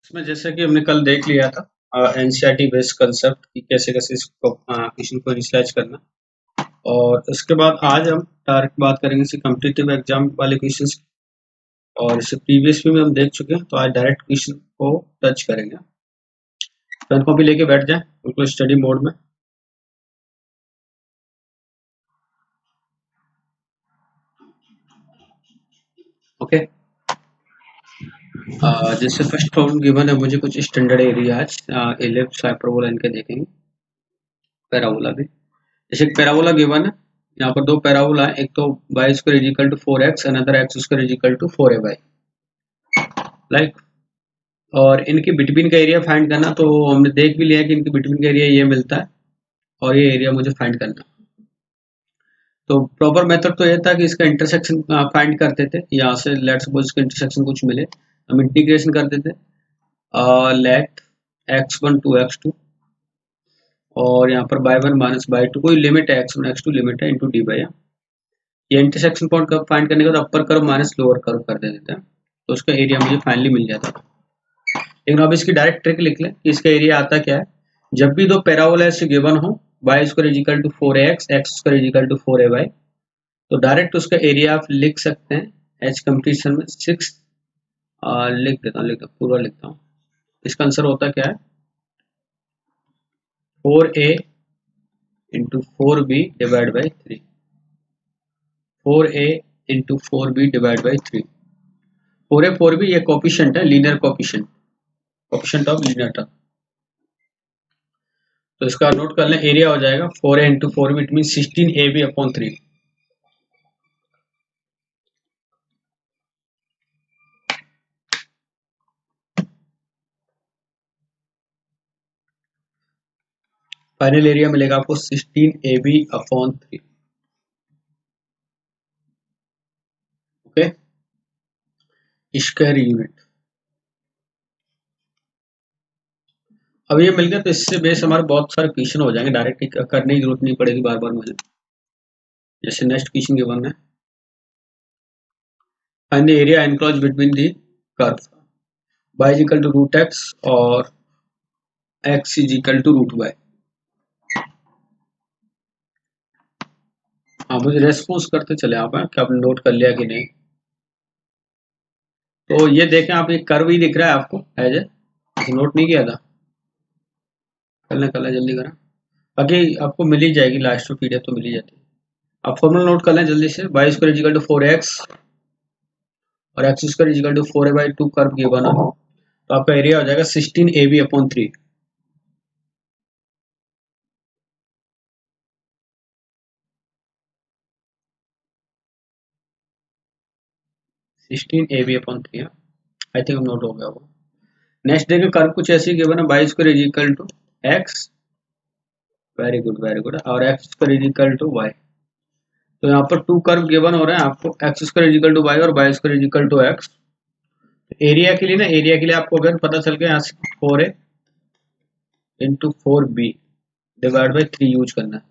इसमें जैसे कि हमने कल देख लिया था एनसीईआरटी बेस्ड कंसेप्ट कि कैसे कैसे इसको क्वेश्चन को रिसर्च करना। और उसके बाद आज हम डायरेक्ट बात करेंगे इसी कॉम्पिटिटिव एग्जाम वाले क्वेश्चंस की। और इसे प्रीवियस में हम देख चुके हैं, तो आज डायरेक्ट क्वेश्चन को टच करेंगे। पेन कॉपी लेके बैठ जाए बिल्कुल स्टडी मोड में। ओके। जैसे फर्स्ट प्रॉब्लम गिवन है मुझे कुछ स्टैंडर्ड एरियाज एलिप्स हाइपरबोला इनके देखेंगे। पैराबोला भी, जैसे पैराबोला गिवन है, यहाँ पर दो पैराबोला है, एक तो y square is equal to 4x, another x square is equal to 4ay, like. और इनके बिटवीन का एरिया फाइंड करना, तो हमने देख भी लिया कि इनके बिटवीन का एरिया ये मिलता है और ये एरिया मुझे फाइंड करना। तो प्रॉपर मेथड तो ये था कि इसका इंटरसेक्शन फाइंड करते थे। यहाँ से लेट्स सपोज इसका इंटरसेक्शन कुछ मिले, हम इंटीग्रेशन करते थे। लेट x1 टू x2 और यहाँ पर y1 माइनस y2, कोई लिमिट है x1 x2 लिमिट है इंटू डी बाई। ये इंटरसेक्शन पॉइंट का फाइंड करने के बाद अपर कर्व माइनस लोअर कर्व कर देते हैं, तो उसका एरिया मुझे फाइनली मिल जाता है। लेकिन अब इसकी डायरेक्ट ट्रिक लिख लें कि इसका एरिया आता क्या है। जब भी दो पैराबोला ऐसे गिवन हो, y square is equal to 4ax, x square is equal to 4ay, तो डायरेक्ट उसका एरिया आप लिख सकते हैं एच कंप्लीशन में 6। लिख देता हूँ पूरा लिखता हूँ। इसका आंसर होता क्या है, 4a into 4b divide by 3। 4a into 4b divide by 3। 4a 4b ये कोफिशिएंट है, linear coefficient, coefficient of linear term. तो इसका नोट कर लें, एरिया हो जाएगा 4a into 4b, it mean 16ab upon 3। Final area मिलेगा आपको 16ab upon 3। Okay, square unit. अब ये मिल गया, तो इससे बेस हमारे बहुत सारे क्वेश्चन हो जाएंगे, डायरेक्ट करने की जरूरत नहीं पड़ेगी बार बार मुझे। जैसे नेक्स्ट क्वेश्चन गिवन है, find the area enclose between the curve, y is equal to root x और x is equal to root y. हाँ, मुझे रेस्पॉन्स करते चले आप हैं, क्या आपने नोट कर लिया कि नहीं। तो ये देखें आप, ये कर्व ही दिख रहा है आपको एज ए, नोट नहीं किया था। कर लें जल्दी करें, बाकी आपको मिल ही जाएगी, लास्ट में पीडीएफ तो मिल ही जाती है। आप फॉर्मूला नोट कर लें जल्दी से, y square is equal to 4x और x square is equal to 4a/2 curve given है, तो आपका एरिया हो जाएगा 16ab upon 3। 16ab upon 3, I think note हो गया वो। नेक्स्ट देखिए, कर्व कुछ ऐसी गिवन है, y square is equal to x, very good very good, और x square is equal to y। तो यहाँ पर टू कर्व गिवन हो रहे हैं आपको, x square is equal to y और y square is equal to x। Area के लिए ना, एरिया के लिए आपको अगर पता चल गया यहाँ से 4a into 4b divide by 3 use करना है।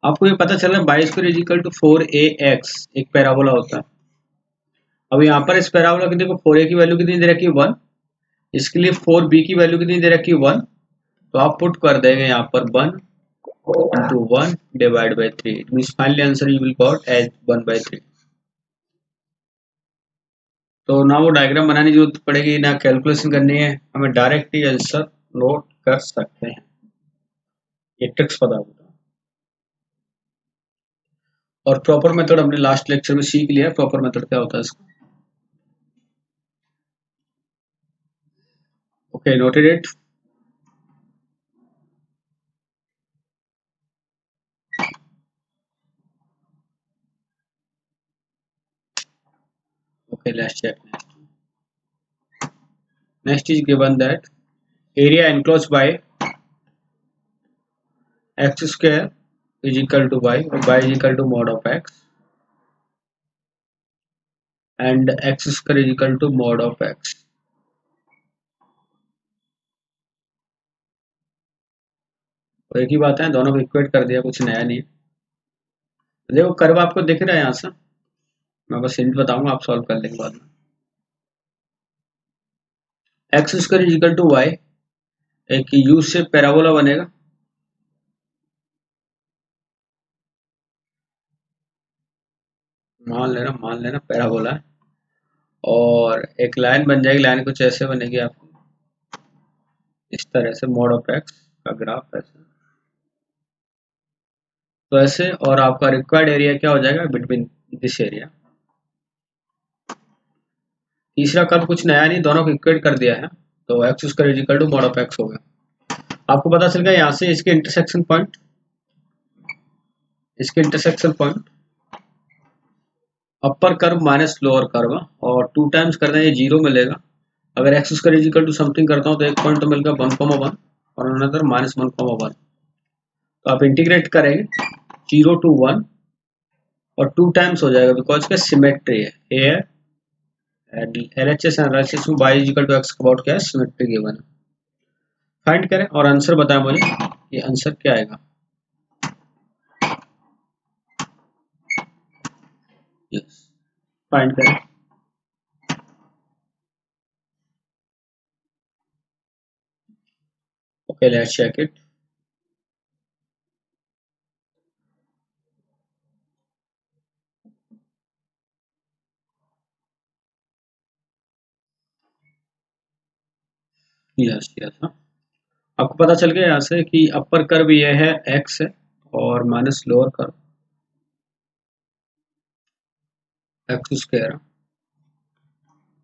आपको ये पता चल रहा है y square is equal to 4ax एक पैराबोला होता है। अब यहाँ पर इस पैराबोला की देखो 4a की वैल्यू कितनी दे रखी है 1, इसके लिए 4b की वैल्यू कितनी दे रखी है 1, तो आप पुट कर देंगे यहाँ पर 1 into 1 divided by 3, it means finally answer you will got as 1/3। तो ना वो डायग्राम बनाने की जरूरत पड़ेगी ना कैलकुलेशन करनी है, हमें डायरेक्ट ही आंसर नोट कर सकते हैं, ये ट्रिक्स पता होता है। और प्रॉपर मेथड हमने लास्ट लेक्चर में सीख लिया, प्रॉपर मेथड क्या होता है इसका। Okay, noted it. Okay, let's check. Next is given that area enclosed by x square is equal to y और y is equal to mod of x and x square is equal to mod of x। तो एक ही बात है, दोनों को equate कर दिया, कुछ नया नहीं है। तो देखो कर्व आपको दिख रहा है यहाँ से, मैं बस हिंट बताऊंगा, आप सॉल्व कर लेंगे बाद में। X square is equal to y, एक यू से पैराबोला बनेगा। मान लेना पैराबोला है, और एक लाइन बन जाएगी। लाइन कुछ ऐसे बनेगी आपकी, इस तरह से, मॉड ऑफ एक्स का ग्राफ ऐसे, तो ऐसे। और आपका रिक्वायर्ड एरिया क्या हो जाएगा, बिटवीन दिस एरिया। तीसरा कर्व कुछ नया नहीं, दोनों को इक्वेट कर दिया है, तो x square is equal to mod of x हो गया। आपको पता चल गया यहाँ से इसके intersection point, upper curve minus lower curve, और 2 टाइम्स करना है, ये 0 मिलेगा। अगर x square is equal to something करता हूँ तो एक पॉइंट तो मिलेगा 1,1 और अनदर -1,1। तो आप इंटीग्रेट करेंगे 0 to 1 और 2 टाइम्स हो जाएगा, बिकॉज का सिमेट्री है। ए LHS एनालिसिस में y is equal to x का अबाउट क्या है, सिमेट्री गिवन है। फाइंड करें और आंसर बताएं मुझे, ये आंसर क्या आएगा। यस, फाइंड करें। Okay, let's check it. Yes yes, हाँ, आपको पता चल गया यहाँ से कि अपर कर्व ये है x है, और minus lower curve x square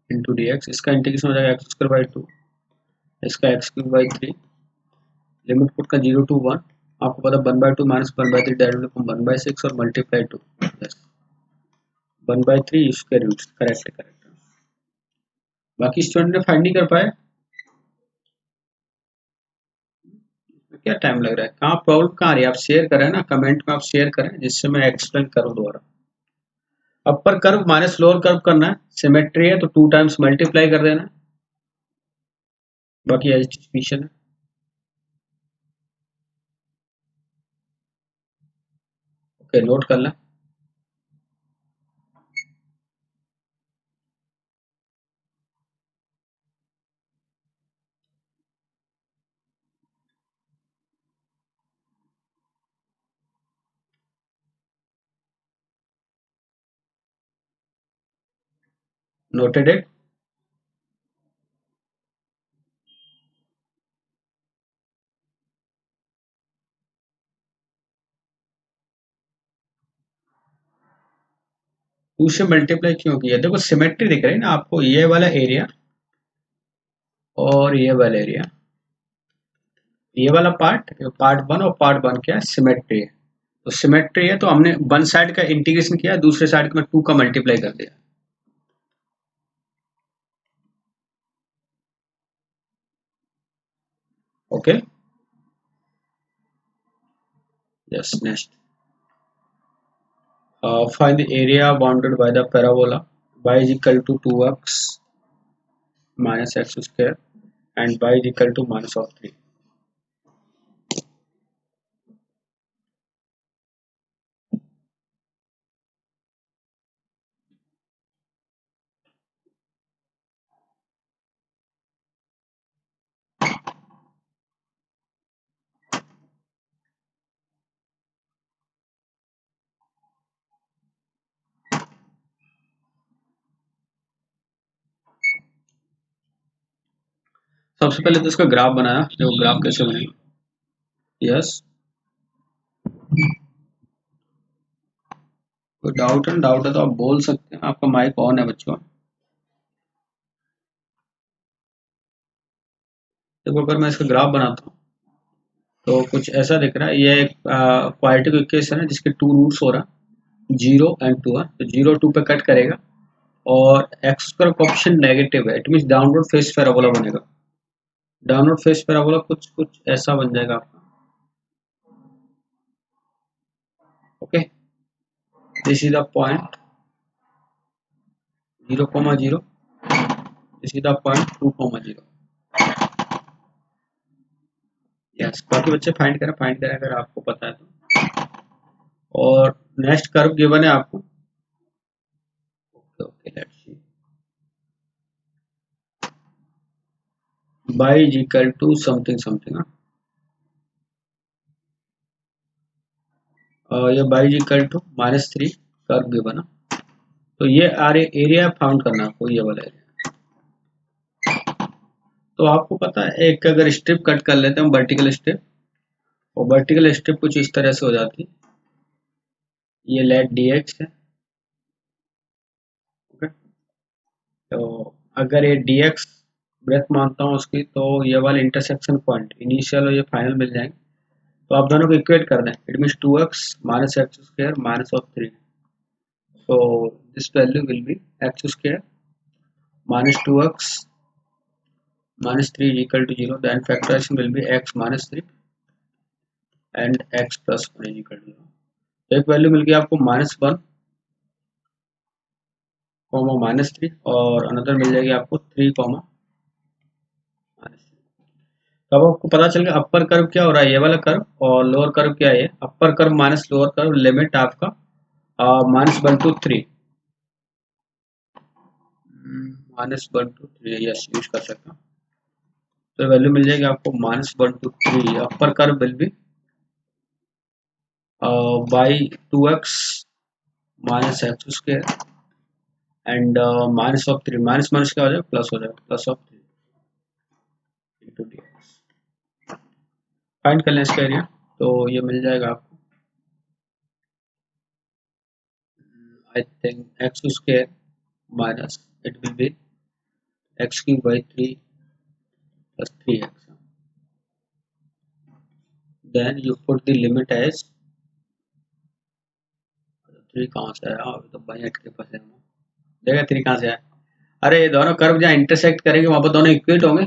into d x. इसका इंटीग्रेशन हो जाएगा एक्स स्क्वायर बाई 2, इसका x cube by 3, limit put का 0 to 1। आपको पता 1/2 माइनस 1/3 डायरेक्ट 1/6 और मल्टीप्लाई 2, यस 1/3 इसके रूट। Correct correct. बाकी स्टूडेंट ने फाइंड नहीं कर पाए, क्या टाइम लग रहा है, कहाँ प्रॉब्लम कहाँ रही है, आप शेयर करें ना, कमेंट में आप शेयर करें, जिससे मैं एक्सप्लेन करूँ दोबारा। अपर कर्व माइनस लोअर कर्व करना है, सिमेट्री है तो 2 टाइम्स मल्टीप्लाई कर देना है, बाकी एजुकेशन है। ओके, नोट कर लें। Noted it. टू से मल्टीप्लाई क्यों किया, देखो सिमेट्री दिख रही है ना आपको, ये वाला एरिया और ये वाला एरिया, ये वाला पार्ट 1 और पार्ट 1 क्या है, सिमेट्री है। तो सिमेट्री है तो हमने वन साइड का इंटीग्रेशन किया, दूसरे साइड में 2 का मल्टीप्लाई कर दिया। Okay, yes, next. Find the area bounded by the parabola y is equal to 2x minus x square and y is equal to minus of 3. सबसे पहले तो इसका ग्राफ बनाया, देखो ग्राफ कैसे बनेगा। यस, कोई डाउट है तो आप बोल सकते हैं, आपका माइक ऑन है बच्चों। देखो अगर मैं इसका ग्राफ बनाता हूँ तो कुछ ऐसा दिख रहा है, ये एक क्वाड्रेटिक इक्वेशन है जिसके 2 रूट्स हो रहा है, 0 एंड 2 है, तो 0 2 पे कट करेगा, और एक्स स्क्वायर कोएफिशिएंट नेगेटिव है, it means downward face parabola बनेगा। डाउनवर्ड फेस पैराबोला कुछ कुछ ऐसा बन जाएगा आपका। Okay, this is the point 0,0, this is the point 2,0। Yes, बाकी बच्चे फाइंड करें अगर आपको पता है तो। और नेक्स्ट कर्व गिवन है आपको। Okay okay, let's see. Y is equal to something something, ये y is equal to -3 curve given है। तो ये एरिया फाउंड करना है, कोई ये वाला एरिया। तो आपको पता है एक अगर स्ट्रिप कट कर लेते हैं हम वर्टिकल स्ट्रिप, और वर्टिकल स्ट्रिप कुछ इस तरह से हो जाती है, ये लेट dx है। ओके, तो अगर ये dx ब्रेथ मानता हूँ उसकी, तो ये वाले इंटरसेक्शन पॉइंट इनिशियल और ये फाइनल मिल जाएंगे। तो आप दोनों को इक्वेट कर दें, it means 2x minus x square minus of 3। so this value will be x square minus 2x minus 3 is equal to 0. Then factorization will be x minus 3 and x plus 1 is equal to 0. तो एक value मिल गई आपको -1 comma -3, और another मिल जाएगी आपको 3 comma -3। तब आपको पता चल गया अपर कर्व क्या हो रहा है, ये वाला कर्व, और लोअर कर्व क्या है, अपर curve minus lower curve, limit आपका -1 to 3, -1 to 3, यस यूज कर सकता हूँ। तो वैल्यू मिल जाएगी आपको -1 to 3। Upper curve will be by 2x minus x square and minus of 3, minus minus क्या हो जाएगा, प्लस हो जाएगा, plus of 3 into dx। Find कर लें इसका एरिया, तो ये मिल जाएगा आपको, I think x square minus it will be x cube by 3 plus 3x। Then you put the limit as 3 कहाँ से आया, तो बाई हट के फंसे हम, देखा 3 कहाँ से आया। अरे ये दोनों कर्व जहाँ इंटरसेक्ट करेंगे वहां पर दोनों इक्वेट होंगे,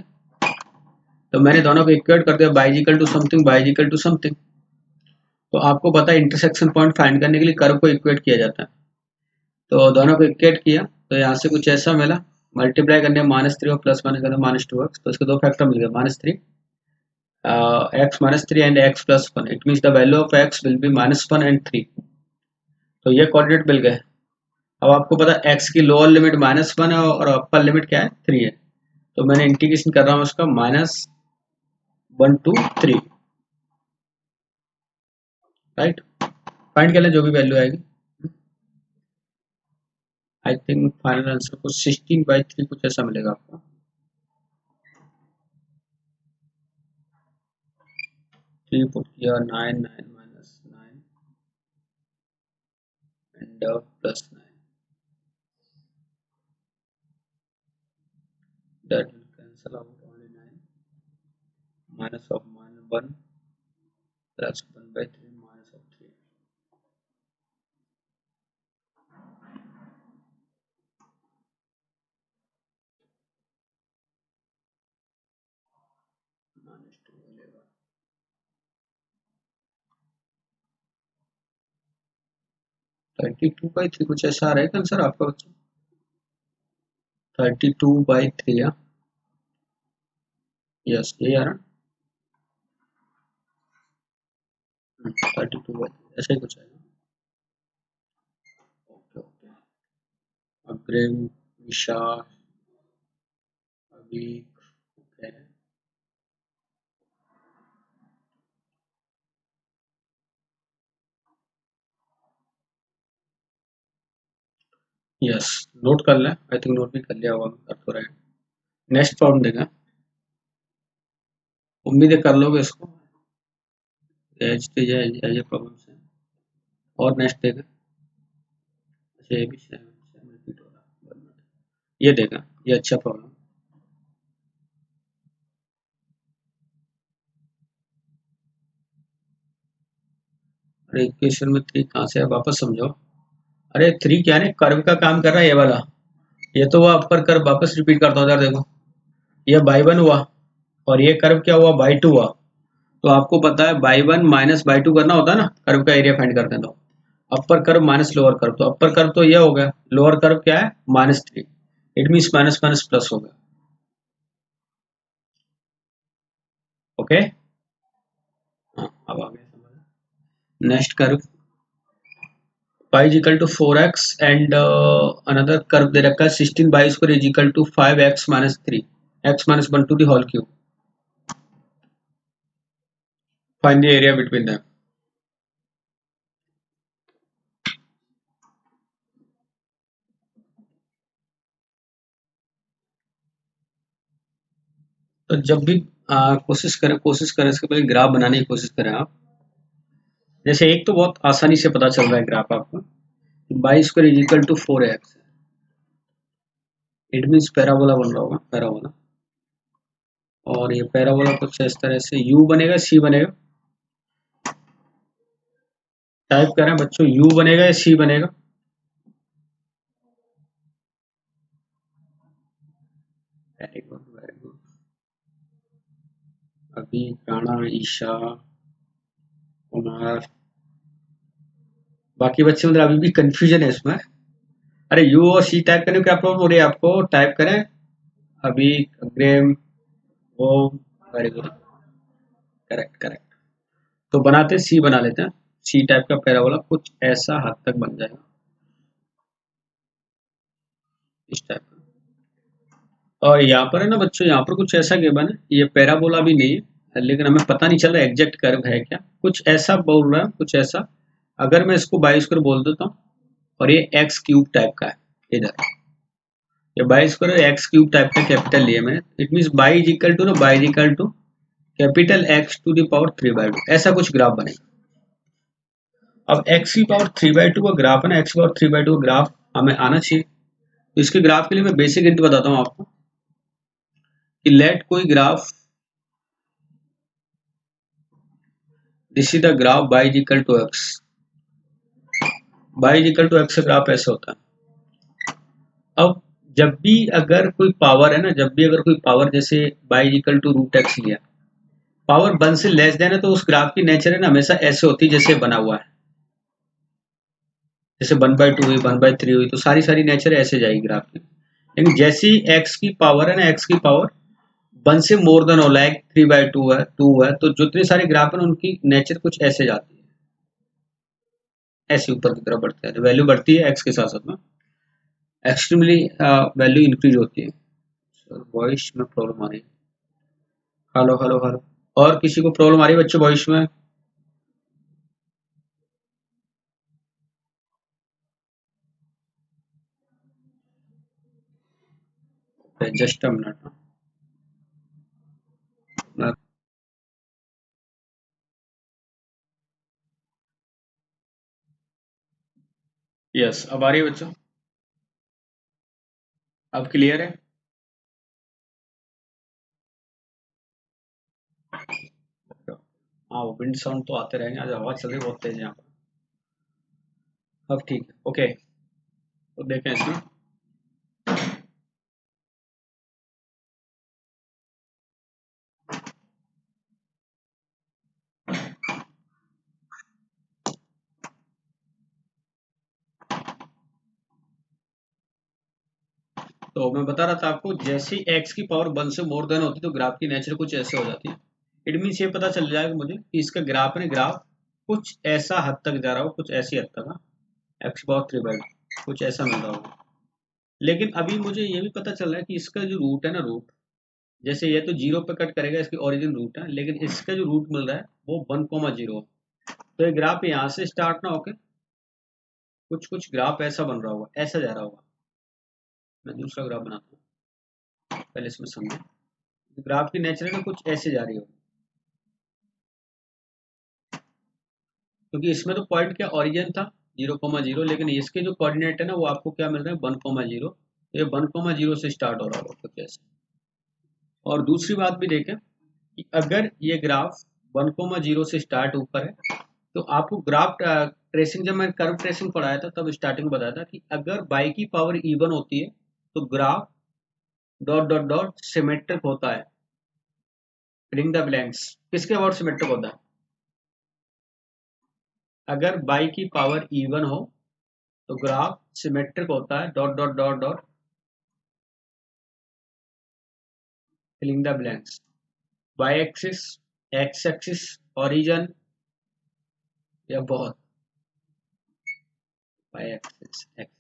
तो मैंने दोनों को इक्वेट कर दिया, बाइजिकल टू समथिंग बाइजिकल टू समथिंग। तो आपको पता है इंटरसेक्शन पॉइंट फाइंड करने के लिए कर्व को इक्वेट किया जाता है। तो दोनों को इक्वेट किया, तो यहाँ से कुछ ऐसा मिला, मल्टीप्लाई करने -3 और प्लस माइनस करने -2x, तो इसके दो फैक्टर मिल गए, -3 x -3 and x plus 1। It means the value of x will be -1 and 3। तो ये कोऑर्डिनेट मिल गए। अब आपको पता है x की लोअर लिमिट -1 है और अपर लिमिट क्या है, 3 है। तो मैंने इंटीग्रेशन कर रहा हूँ उसका -1 to 3, राइट। फाइंड कर लें जो भी वैल्यू आएगी। आई थिंक फाइनल आंसर को 16/3 कुछ ऐसा मिलेगा आपको। 3 पुट किया, 9 9 minus 9 and plus 9, that will cancel out only 9, minus of -1 plus 1/3 minus of 3, -2 11। 32/3 कुछ ऐसा आ रहा है क्या आंसर आपका बच्चा, 32/3, हाँ यस ये आ रहा, 32/3 ऐसा ही कुछ आएगा। ओके ओके, अग्रिम विशा अभी, ओके यस, नोट कर लें, आई थिंक नोट भी कर लिया होगा, कर तो रहे हैं। नेक्स्ट प्रॉब्लम देगा, उम्मीद है कर लोगे इसको, एज प्रॉब्लम है। और नेक्स्ट देगा, अच्छा ये भी सेम रिपीट हो रहा है, ये देगा, ये अच्छा प्रॉब्लम। अरे इक्वेशन में 3 कहाँ से है, वापस समझो। अरे 3 क्या है, कर्व का काम कर रहा है ये वाला, ये तो वो अपर कर्व, वापस रिपीट करता हूँ, देखो ये बाई 1 हुआ और ये कर्व क्या हुआ, बाई 2 हुआ। तो आपको पता है बाई 1 माइनस बाई 2 करना होता है ना, कर्व का एरिया फाइंड करते हैं। तो अपर कर्व माइनस लोअर कर्व, तो अपर कर्व तो ये हो गया, लोअर कर्व क्या है -3, it means minus minus plus हो गया। ओके हाँ, अब आ गया समझ। Next curve y is equal to 4x and another curve दे रखा है 16 y square is equal to 5x minus 3, x minus 1 to the whole cube। Find the area between them. तो जब भी कोशिश करें इसके पहले ग्राफ बनाने की कोशिश करें आप। जैसे एक तो बहुत आसानी से पता चल रहा है ग्राफ आपको, y square is equal to 4x। It means parabola बन रहा होगा, पैराबोला। और ये पैराबोला कुछ इस तरह से u बनेगा, c बनेगा। टाइप करें बच्चों, u बनेगा या c बनेगा? Very good, very good. अभी, राणा, ईशा, कुमार, बाकी बच्चे मतलब अभी भी कंफ्यूजन है इसमें। अरे यू और सी टाइप करने में क्या प्रॉब्लम हो रही है आपको? टाइप करें अभी, अग्रेम, वो, वेरी गुड, करेक्ट करेक्ट। तो बनाते सी बना लेते हैं। सी टाइप का पैराबोला कुछ ऐसा हद तक बन जाएगा, इस टाइप का। और यहाँ पर है ना बच्चों, यहाँ पर कुछ ऐसा गिवन है, ये पैराबोला भी नहीं है, लेकिन हमें पता नहीं चल रहा एग्जैक्ट कर्व है क्या, कुछ ऐसा बोल रहा है, कुछ ऐसा। अगर मैं इसको बाई स्क्वायर बोल देता हूँ और ये एक्स क्यूब टाइप का है इधर, ये y square x cube type का कैपिटल लिया मैंने, it mean y is equal to ना, y is equal to capital x to the power 3/2, ऐसा कुछ ग्राफ बनेगा। अब एक्स की पावर 3/2 का ग्राफ है ना, एक्स की पावर 3/2 का ग्राफ हमें आना चाहिए। तो इसके ग्राफ के लिए मैं बेसिक इंट बताता हूँ आपको कि लेट कोई graph, this is the graph y is equal to x. Y is equal to x का ग्राफ ऐसे होता है। अब जब भी अगर कोई पावर है ना, जब भी अगर कोई पावर जैसे y is equal to root x लिया, पावर 1 से लेस देन है, तो उस ग्राफ की नेचर है ना हमेशा ऐसे होती है जैसे बना हुआ है। जैसे 1/2 हुई, 1/3 हुई, तो सारी सारी नेचर ऐसे जाएगी ग्राफ की। लेकिन जैसी एक्स की पावर है ना, एक्स की पावर 1 से मोर देन हो, लाइक 3/2 है, 2 है, तो जितने सारे ग्राफ है उनकी नेचर कुछ ऐसे जाती है, ऐसे ऊपर की तरफ बढ़ते हैं। वैल्यू बढ़ती है एक्स के साथ साथ में, एक्सट्रीमली वैल्यू इंक्रीज होती है। वॉइस में प्रॉब्लम आ रही है। Hello hello hello. और किसी को प्रॉब्लम आ रही है बच्चों वॉइस में? Just a minute. यस, अब आ रही है बच्चों? अब क्लियर है? हाँ, वो विंड साउंड तो आते रहेंगे, आज हवा चल रही है बहुत तेज यहाँ पर। अब ठीक है, ओके। तो देखें इसमें, तो मैं बता रहा था आपको, जैसे ही एक्स की पावर 1 से मोर देन होती है तो ग्राफ की नेचर कुछ ऐसे हो जाती है। इट मीन्स ये पता चल जाएगा मुझे कि इसका ग्राफ है, ग्राफ कुछ ऐसा हद तक जा रहा हो, कुछ ऐसी हद तक, एक्स पावर 3/2 कुछ ऐसा मिल रहा होगा। लेकिन अभी मुझे ये भी पता चल रहा है कि इसका जो रूट है ना, रूट जैसे ये तो 0 पे कट करेगा, इसकी ओरिजिन रूट है, लेकिन इसका जो रूट मिल रहा है वो 1,0 है। तो ये ग्राफ यहाँ से स्टार्ट ना होके कुछ कुछ ग्राफ ऐसा बन रहा होगा, ऐसा जा रहा होगा। मैं दूसरा ग्राफ बनाता हूँ, पहले इसमें समझे। ग्राफ की नेचर है ना कुछ ऐसे जा रही होगी, क्योंकि इसमें तो पॉइंट क्या ओरिजिन था 0,0, लेकिन इसके जो कोऑर्डिनेट है ना वो आपको क्या मिल रहे हैं 1,0। ये 1,0 से स्टार्ट हो रहा होगा कुछ ऐसे। और दूसरी बात भी देखें कि अगर ये ग्राफ 1,0 से स्टार्ट ऊपर है, तो आपको ग्राफ ट्रेसिंग, जब मैं कर्व ट्रेसिंग पढ़ाया था तब स्टार्टिंग में बताया था कि अगर बाई की पावर इवन होती है तो graph dot dot dot symmetric होता है। फिलिंग द ब्लैंक्स किसके अबाउट सिमेट्रिक होता है? अगर बाई की पावर इवन हो तो ग्राफ सिमेट्रिक होता है, dot dot dot dot filling the blanks. Y axis, x axis, origin, या बहुत, बाई एक्सिस एक्स।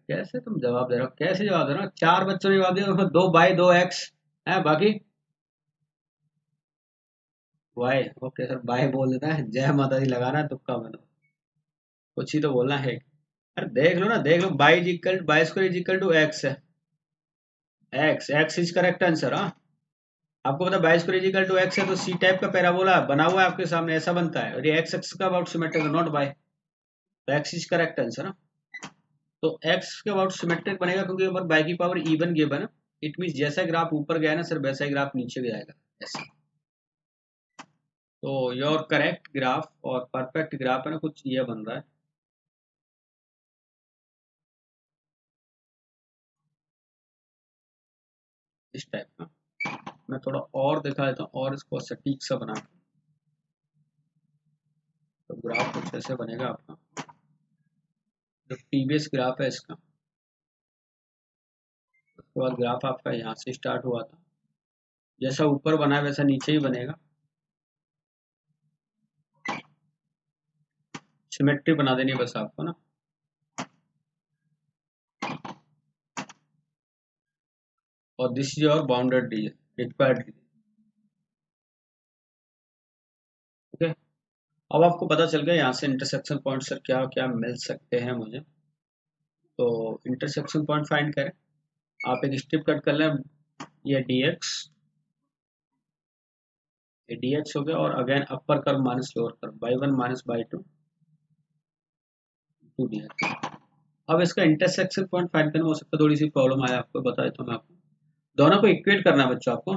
कैसे तुम जवाब दे रहे हो, कैसे जवाब दे रहे हो? 4 बच्चों ने जवाब दिया, उसमें 2 बाई 2 एक्स है, बाकी वाई, ओके सर, बाय बोल देता है, जय माता दी लगाना, तुक्का मारो, कुछ ही तो बोलना है। अरे देख लो ना, देख लो, y equal, y square is equal to x है, x, x is correct answer. हाँ, आपको पता y square is equal to x है, तो सी टाइप का पैराबोला बना हुआ है आपके सामने, ऐसा बनता है, और ये एक्स एक्स का अबाउट सिमेट्रिक नॉट बाय, तो एक्स इज करेक्ट आंसर ना। तो एक्स के अबाउट सिमेट्रिक बनेगा क्योंकि ऊपर बाई की पावर इवन गिवन है, इट मीन जैसा ग्राफ ऊपर गया ना सर, वैसा ही ग्राफ नीचे भी आएगा, ऐसा। तो योर करेक्ट ग्राफ और परफेक्ट ग्राफ है ना, कुछ ये बन रहा है इस टाइप का। मैं थोड़ा और दिखा देता हूँ, और इसको सटीक सा बना, तो ग्राफ कुछ ऐसे बनेगा आपका, जो प्रीवियस ग्राफ है इसका, उसके बाद ग्राफ आपका यहाँ से स्टार्ट हुआ था, जैसा ऊपर बना है वैसा नीचे ही बनेगा, सिमेट्री बना देनी है बस आपको ना। और this is your bounded region, required region, okay. अब आपको पता चल गया यहाँ से इंटरसेक्शन पॉइंट से क्या क्या मिल सकते हैं मुझे। तो इंटरसेक्शन पॉइंट फाइंड करें, आप एक स्ट्रिप कट कर लें, ये डी एक्स, ये डी एक्स हो गया, और again upper curve minus lower curve, y one minus y two, two d x. अब इसका इंटरसेक्शन पॉइंट फाइंड करने में हो सकता है थोड़ी सी प्रॉब्लम आए, आपको बता देता हूँ मैं आपको। दोनों को इक्वेट करना है बच्चों आपको,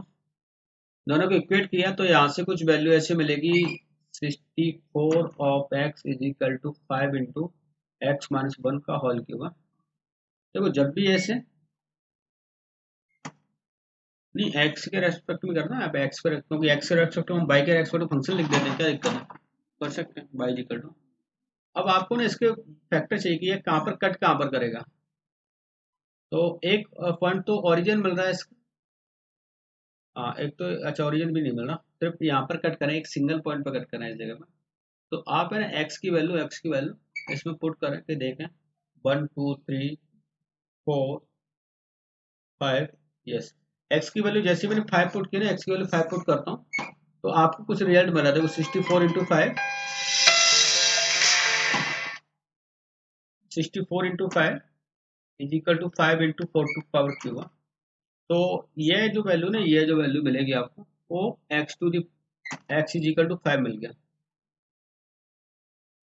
दोनों को इक्वेट किया तो यहाँ से कुछ वैल्यू ऐसी मिलेगी, 64 of x is equal to 5 into x minus one का होल क्यूब। देखो जब भी ऐसे, नहीं एक्स के रेस्पेक्ट में करना है, आप एक्स के, क्योंकि एक्स के रेस्पेक्ट में हम बाई के रेस्पेक्ट में फंक्शन लिख देते हैं, क्या दिक्कत है, कर सकते हैं बाई इक्वल टू। अब आपको ना इसके फैक्टर चाहिए कि ये कहाँ पर कट कहाँ पर करेगा, तो एक पॉइंट तो ओरिजिन मिल रहा है इसका, हाँ एक तो, अच्छा ओरिजिन भी नहीं मिल रहा, सिर्फ यहाँ पर कट करें, एक सिंगल पॉइंट पर कट करना है इस जगह पर। तो आप है ना एक्स की वैल्यू इसमें पुट करके देखें, 1 2 3 4 5, यस, एक्स की वैल्यू जैसे मैंने 5 पुट की ना, एक्स की वैल्यू 5 पुट करता हूँ, तो आपको कुछ रिजल्ट मिला, देखो 64 इंटू 5 is equal to 5 into 4 to power q. तो ये जो वैल्यू ना, ये जो वैल्यू मिलेगी आपको, वो x to the x is equal to 5 मिल गया,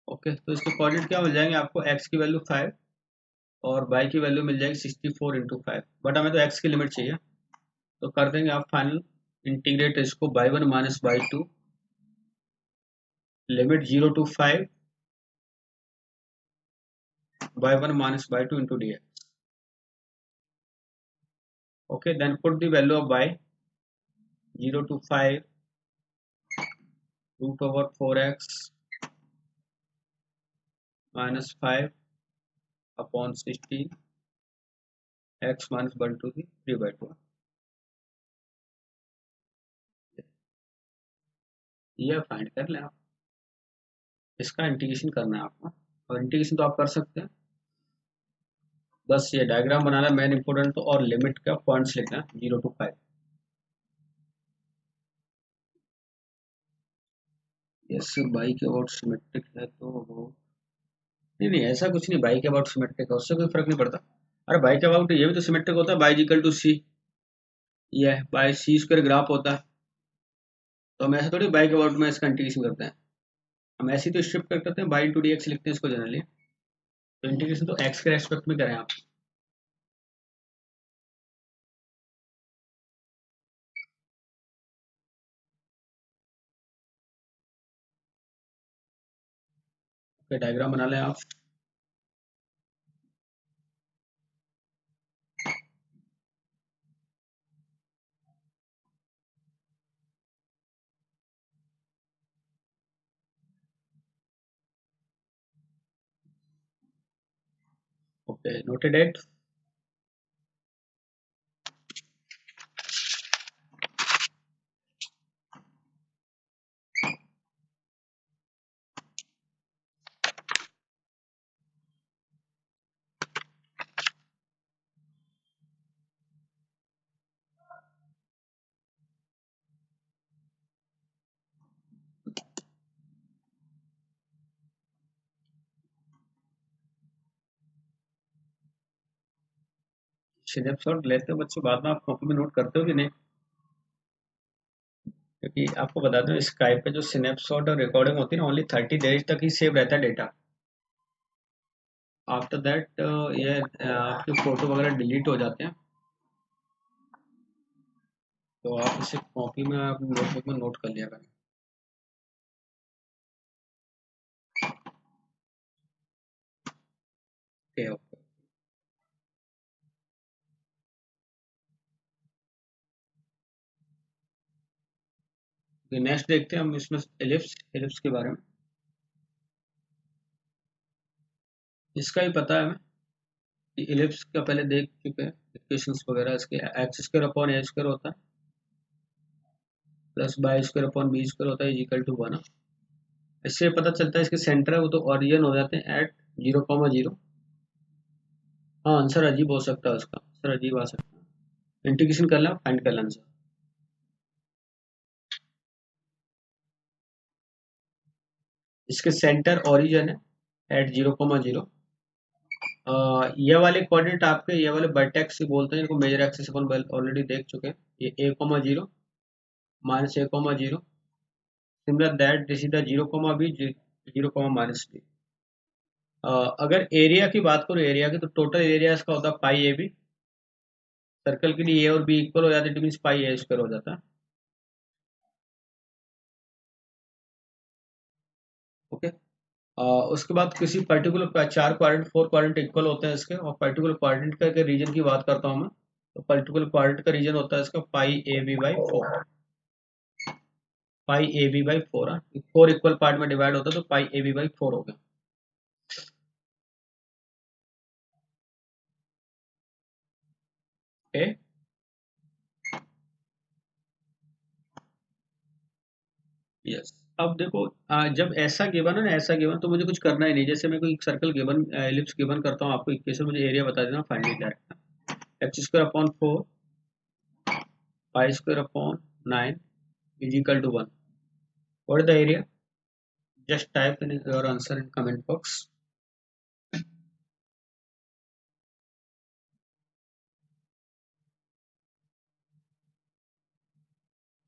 ओके। तो इसके कोऑर्डिनेट क्या मिल जाएंगे आपको, एक्स की वैल्यू 5 और बाई की वैल्यू मिल जाएगी 64 इंटू 5, बट हमें तो एक्स की लिमिट चाहिए, तो कर देंगे आप फाइनल इंटीग्रेट इसको, y one minus y two, limit 0 to 5 y one minus y two into d x, okay. Then put the value of y, 0 to 5 root over 4x minus 5 upon 16 x minus one to 3/2, ये find कर लें आप, इसका integration करना है आपको, और integration तो आप कर सकते हैं, बस ये डायग्राम बनाना मेन इंपोर्टेंट, तो और लिमिट का पॉइंट्स लिखना 0 to 5। यस, बाई के अबाउट सिमेट्रिक है तो वो, नहीं नहीं ऐसा कुछ नहीं, बाई के अबाउट सिमेट्रिक है उससे कोई फर्क नहीं पड़ता। अरे बाई के अबाउट ये भी तो सिमेट्रिक होता है, बाई इक्वल टू सी, ये बाई सी स्क्वायर ग्राफ होता है, तो हम ऐसे थोड़ी बाई के अबाउट में इसका इंटीग्रेशन करते हैं, हम ऐसी तो स्ट्रिप करते हैं, बाई इंटू डी एक्स लिखते हैं इसको जनरली, तो इंटीग्रेशन तो एक्स के रेस्पेक्ट में करें आप। ओके, डायग्राम बना लें आप, ओके नोटेड एट। स्नैपशॉट लेते हो बच्चों, बाद में आप कॉपी में नोट करते हो कि नहीं? क्योंकि आपको बता दूं स्काइप पे जो स्नैपशॉट और रिकॉर्डिंग होती है ना, ओनली 30 डेज तक ही सेव रहता है डेटा। आफ्टर दैट ये आपके फोटो वगैरह डिलीट हो जाते हैं। तो आप इसे कॉपी में आप नोटबुक में नोट कर लिया करें। Okay okay. नेक्स्ट देखते हैं हम इसमें एलिप्स एलिप्स के बारे में। इसका ही पता है हमें कि एलिप्स का पहले देख चुके हैं इक्वेशंस वगैरह। इसके x square upon a square होता है plus y square upon b square होता है इक्वल टू 1। इससे पता चलता है इसके सेंटर है वो तो ओरिजिन हो जाते हैं एट 0,0। हाँ आंसर अजीब हो सकता है, उसका आंसर अजीब आ सकता है। इंटीग्रेशन कर लें, फाइंड कर लें आंसर। इसके सेंटर ओरिजिन है एट 0,0। ये वाले कोऑर्डिनेट आपके ये वाले वर्टेक्स से बोलते हैं, इनको मेजर एक्सिस अपन ऑलरेडी देख चुके हैं। ये a,0 minus a,0 similar that this is the 0,b 0,-b। अगर एरिया की बात करो एरिया की, तो टोटल एरिया इसका होता है पाई ए बी। सर्कल के लिए ए और बी इक्वल हो जाते हैं, मीन्स पाई ए स्क्वायर हो जाता है। ओके। उसके बाद किसी पर्टिकुलर चार क्वाड्रेंट फोर क्वाड्रेंट इक्वल होते हैं इसके, और पर्टिकुलर क्वाड्रेंट का रीजन की बात करता हूँ मैं। तो पर्टिकुलर क्वाड्रेंट का रीजन होता है इसका pi a b by 4। Pi a b by 4। 4 equal part में डिवाइड होता है तो पाई ए बी बाई 4 हो गया। ओके। यस। अब देखो जब ऐसा गिवन है ना, ऐसा गिवन तो मुझे कुछ करना ही नहीं। जैसे मैं कोई सर्कल गिवन एलिप्स गिवन करता हूँ, आपको इक्वेशन मुझे एरिया बता देना, find it direct. X square upon 4 y square upon 9 is equal to 1। What is the area? Just type in your answer in comment box.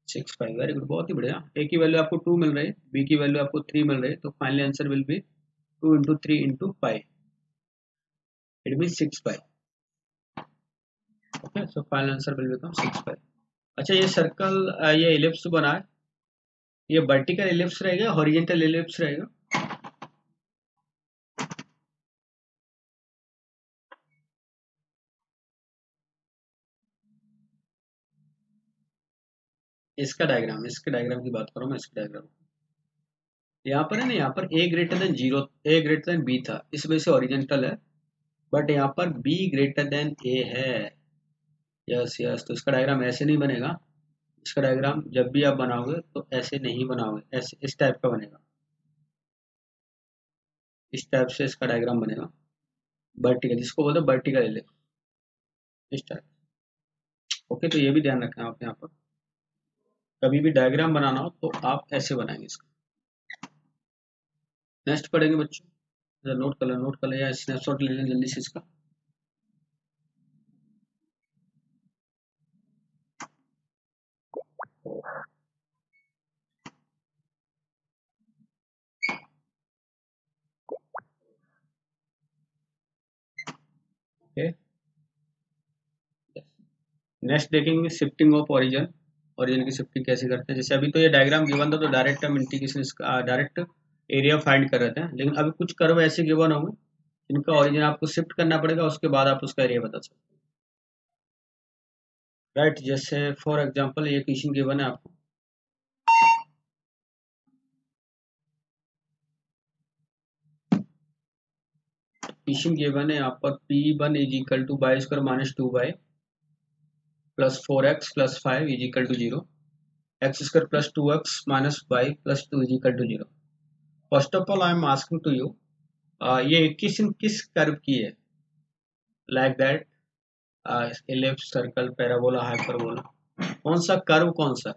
6 5 very good, बहुत ही बढ़िया। ए की वैल्यू आपको 2 मिल रही है, बी की वैल्यू आपको 3 मिल रही है, तो finally answer will be 2 into 3 into 5। It mean 6 pi. Okay, so final answer will become 6 पाई। अच्छा ये सर्कल ये इलिप्स बना है, ये वर्टिकल इलिप्स रहेगा हॉरिजॉन्टल इलिप्स रहेगा? इसके डायग्राम की बात करो मैं, इसके डायग्राम। यहाँ पर है ना, यहाँ पर ए ग्रेटर देन 0, ए ग्रेटर देन बी था, इस वजह से हॉरिजॉन्टल है। बट यहाँ पर बी ग्रेटर देन ए है। यस यस, तो इसका डायग्राम ऐसे नहीं बनेगा। इसका डायग्राम जब भी आप बनाओगे तो ऐसे नहीं बनाओगे, ऐसे इस टाइप का बनेगा। इस टाइप से इसका डायग्राम बनेगा वर्टिकल, जिसको बोलते हैं वर्टिकल इलिप्स, इस टाइप। ओके, तो ये भी ध्यान रखना आप यहाँ पर, कभी भी डायग्राम बनाना हो तो आप ऐसे बनाएंगे इसका। नेक्स्ट पढ़ेंगे बच्चों, नोट कर ले या स्नैपशॉट ले लें जल्दी से इसका। ओके। नेक्स्ट देखेंगे शिफ्टिंग ऑफ ओरिजिन। ओरिजिन की शिफ्टिंग कैसे करते हैं? जैसे अभी तो ये डायग्राम गिवन था तो डायरेक्ट हम इंटीग्रेशन डायरेक्ट एरिया फाइंड कर रहे थे, लेकिन अभी कुछ कर्व ऐसे गिवन होंगे जिनका ओरिजिन आपको शिफ्ट करना पड़ेगा, उसके बाद आप उसका एरिया बता सकते हैं। राइट, जैसे फॉर एग्जांपल ये क्वेश्चन गिवन है आपको। क्वेश्चन गिवन है यहाँ पर P1 is equal to y square minus 2y plus 4x plus 5 is equal to 0। X square plus 2x minus y plus 2 is equal to 0। First of all I am asking to you, ये equation किस curve की है? Like that ellipse circle parabola hyperbola, कौन सा curve कौन सा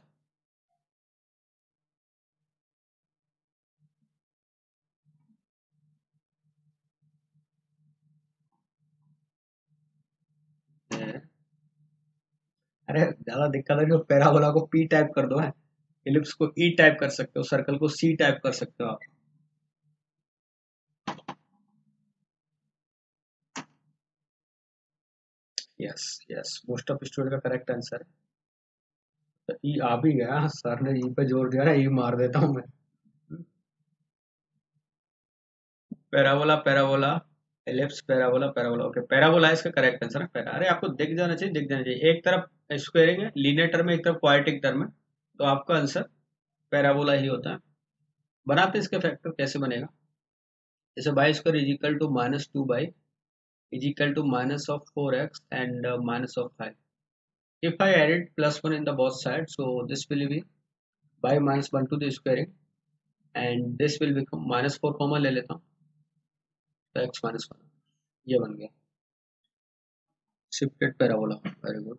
है? अरे ज्यादा दिक्कत है कि पैराबोला को पी टाइप कर दो है, इलिप्स को ई टाइप कर सकते हो, सर्कल को सी टाइप कर सकते हो आप। Yes yes, most of student का करेक्ट आंसर है। तो ई आ भी गया, सर ने ई पे जोर दिया ना, ई मार देता हूँ मैं। Parabola parabola, ellipse parabola parabola, okay parabola है इसका करेक्ट आंसर है। पैरा, अरे आपको दिख जाना चाहिए, दिख जाना चाहिए। एक तरफ स्क्वायरिंग है, लीनियर टर्म है, एक तरफ क्वाड्रेटिक टर्म है, तो आपका आंसर पैराबोला ही होता है। बनाते हैं इसके फैक्टर, कैसे बनेगा? जैसे y square is equal to minus two y is equal to minus of four x and minus of five. If I added plus 1 in the both sides, so this will be by minus 1 to the squaring and this will become minus 4 common ले लेता हूँ, तो x minus 1 ये बन गया shifted parabola. Very good.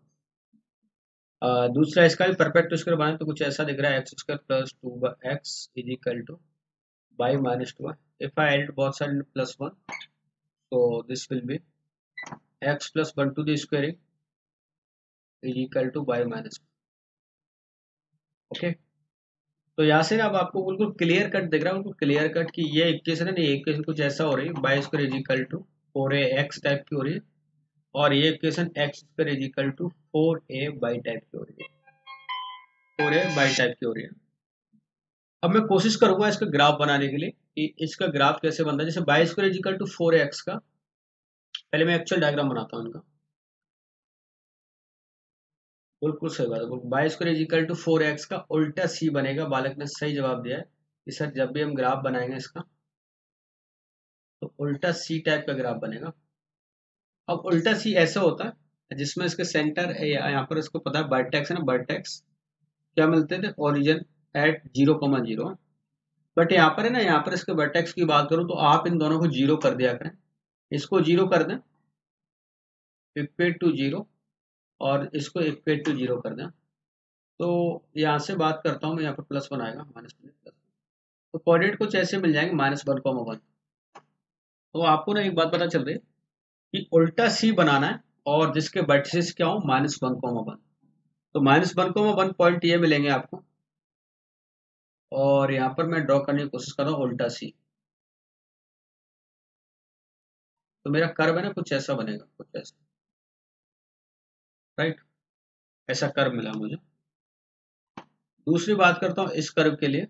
दूसरा इसका भी परफेक्ट स्क्वायर बनाए तो कुछ ऐसा दिख रहा है, x square plus two x is equal to y minus two. If I add both side plus one, so this will be x plus 1 to the squaring is equal to y minus 1। Okay, तो यहाँ से ना अब आपको बिल्कुल clear cut दिख रहा है, बिल्कुल क्लियर कट कि ये इक्वेशन है ना, ये इक्वेशन कुछ ऐसा हो रही है, y square is equal to four a x type की हो रही है, और ये equation x square is equal to four a y type की हो रही है, फोर ए बाई टाइप की हो रही है। अब मैं कोशिश करूंगा इसका ग्राफ बनाने के लिए कि इसका ग्राफ कैसे बनता है। जैसे y square is equal to four x का, पहले मैं एक्चुअल डायग्राम बनाता हूँ इनका। बिल्कुल सही बात है, y square is equal to four x का उल्टा सी बनेगा। बालक ने सही जवाब दिया है कि सर जब भी हम ग्राफ बनाएंगे इसका तो उल्टा सी टाइप का ग्राफ बनेगा। अब उल्टा सी ऐसा होता है जिसमें इसके सेंटर यहाँ पर इसको पता है वर्टेक्स है ना, वर्टेक्स क्या मिलते थे, ओरिजिन एट 0,0। बट यहाँ पर है ना, यहाँ पर इसके वर्टेक्स की बात करूँ तो आप इन दोनों को जीरो कर दिया करें, इसको जीरो कर दें इक्वेट टू जीरो, और इसको इक्वेट टू जीरो कर दें। तो यहाँ से बात करता हूँ मैं, यहाँ पर प्लस वन आएगा, माइनस वन प्लस, तो कोऑर्डिनेट कुछ ऐसे मिल जाएंगे माइनस वन कॉमा वन। तो आपको ना एक बात पता चल रही है कि उल्टा सी बनाना है और जिसके वर्टिसेस क्या हो माइनस वन कॉमा वन। तो minus one comma one point ये मिलेंगे आपको, और यहाँ पर मैं ड्रॉ करने की कोशिश कर रहा हूँ उल्टा सी। तो मेरा कर्व है ना कुछ ऐसा बनेगा, कुछ ऐसा, राइट, ऐसा कर्व मिला मुझे। दूसरी बात करता हूँ इस कर्व के लिए,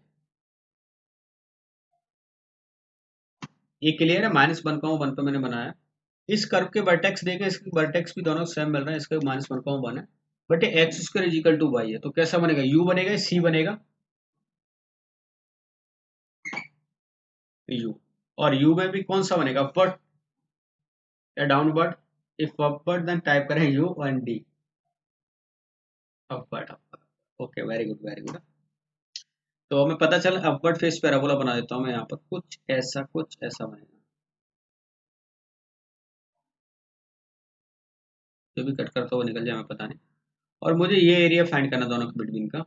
ये क्लियर है, माइनस वन कॉमा वन पे मैंने बनाया। इस कर्व के वर्टेक्स देखें, इसके वर्टेक्स भी दोनों सेम मिल रहे हैं, इसका माइनस वन कॉमा वन है, बट ये x square is equal to y है, तो कैसा बनेगा, यू बनेगा, सी बनेगा, यू। और यू में भी कौन सा बनेगा, अपवर्ड या downward? If upward then type करें U and D, upward upward. Okay, very good very good. तो हमें पता चला अपवर्ड फेस पैराबोला बना देता हूँ मैं, यहाँ पर कुछ ऐसा बनेगा, जो भी कट करता हुआ निकल जाए हमें पता नहीं। और मुझे ये एरिया फाइंड करना दोनों के बिटवीन का।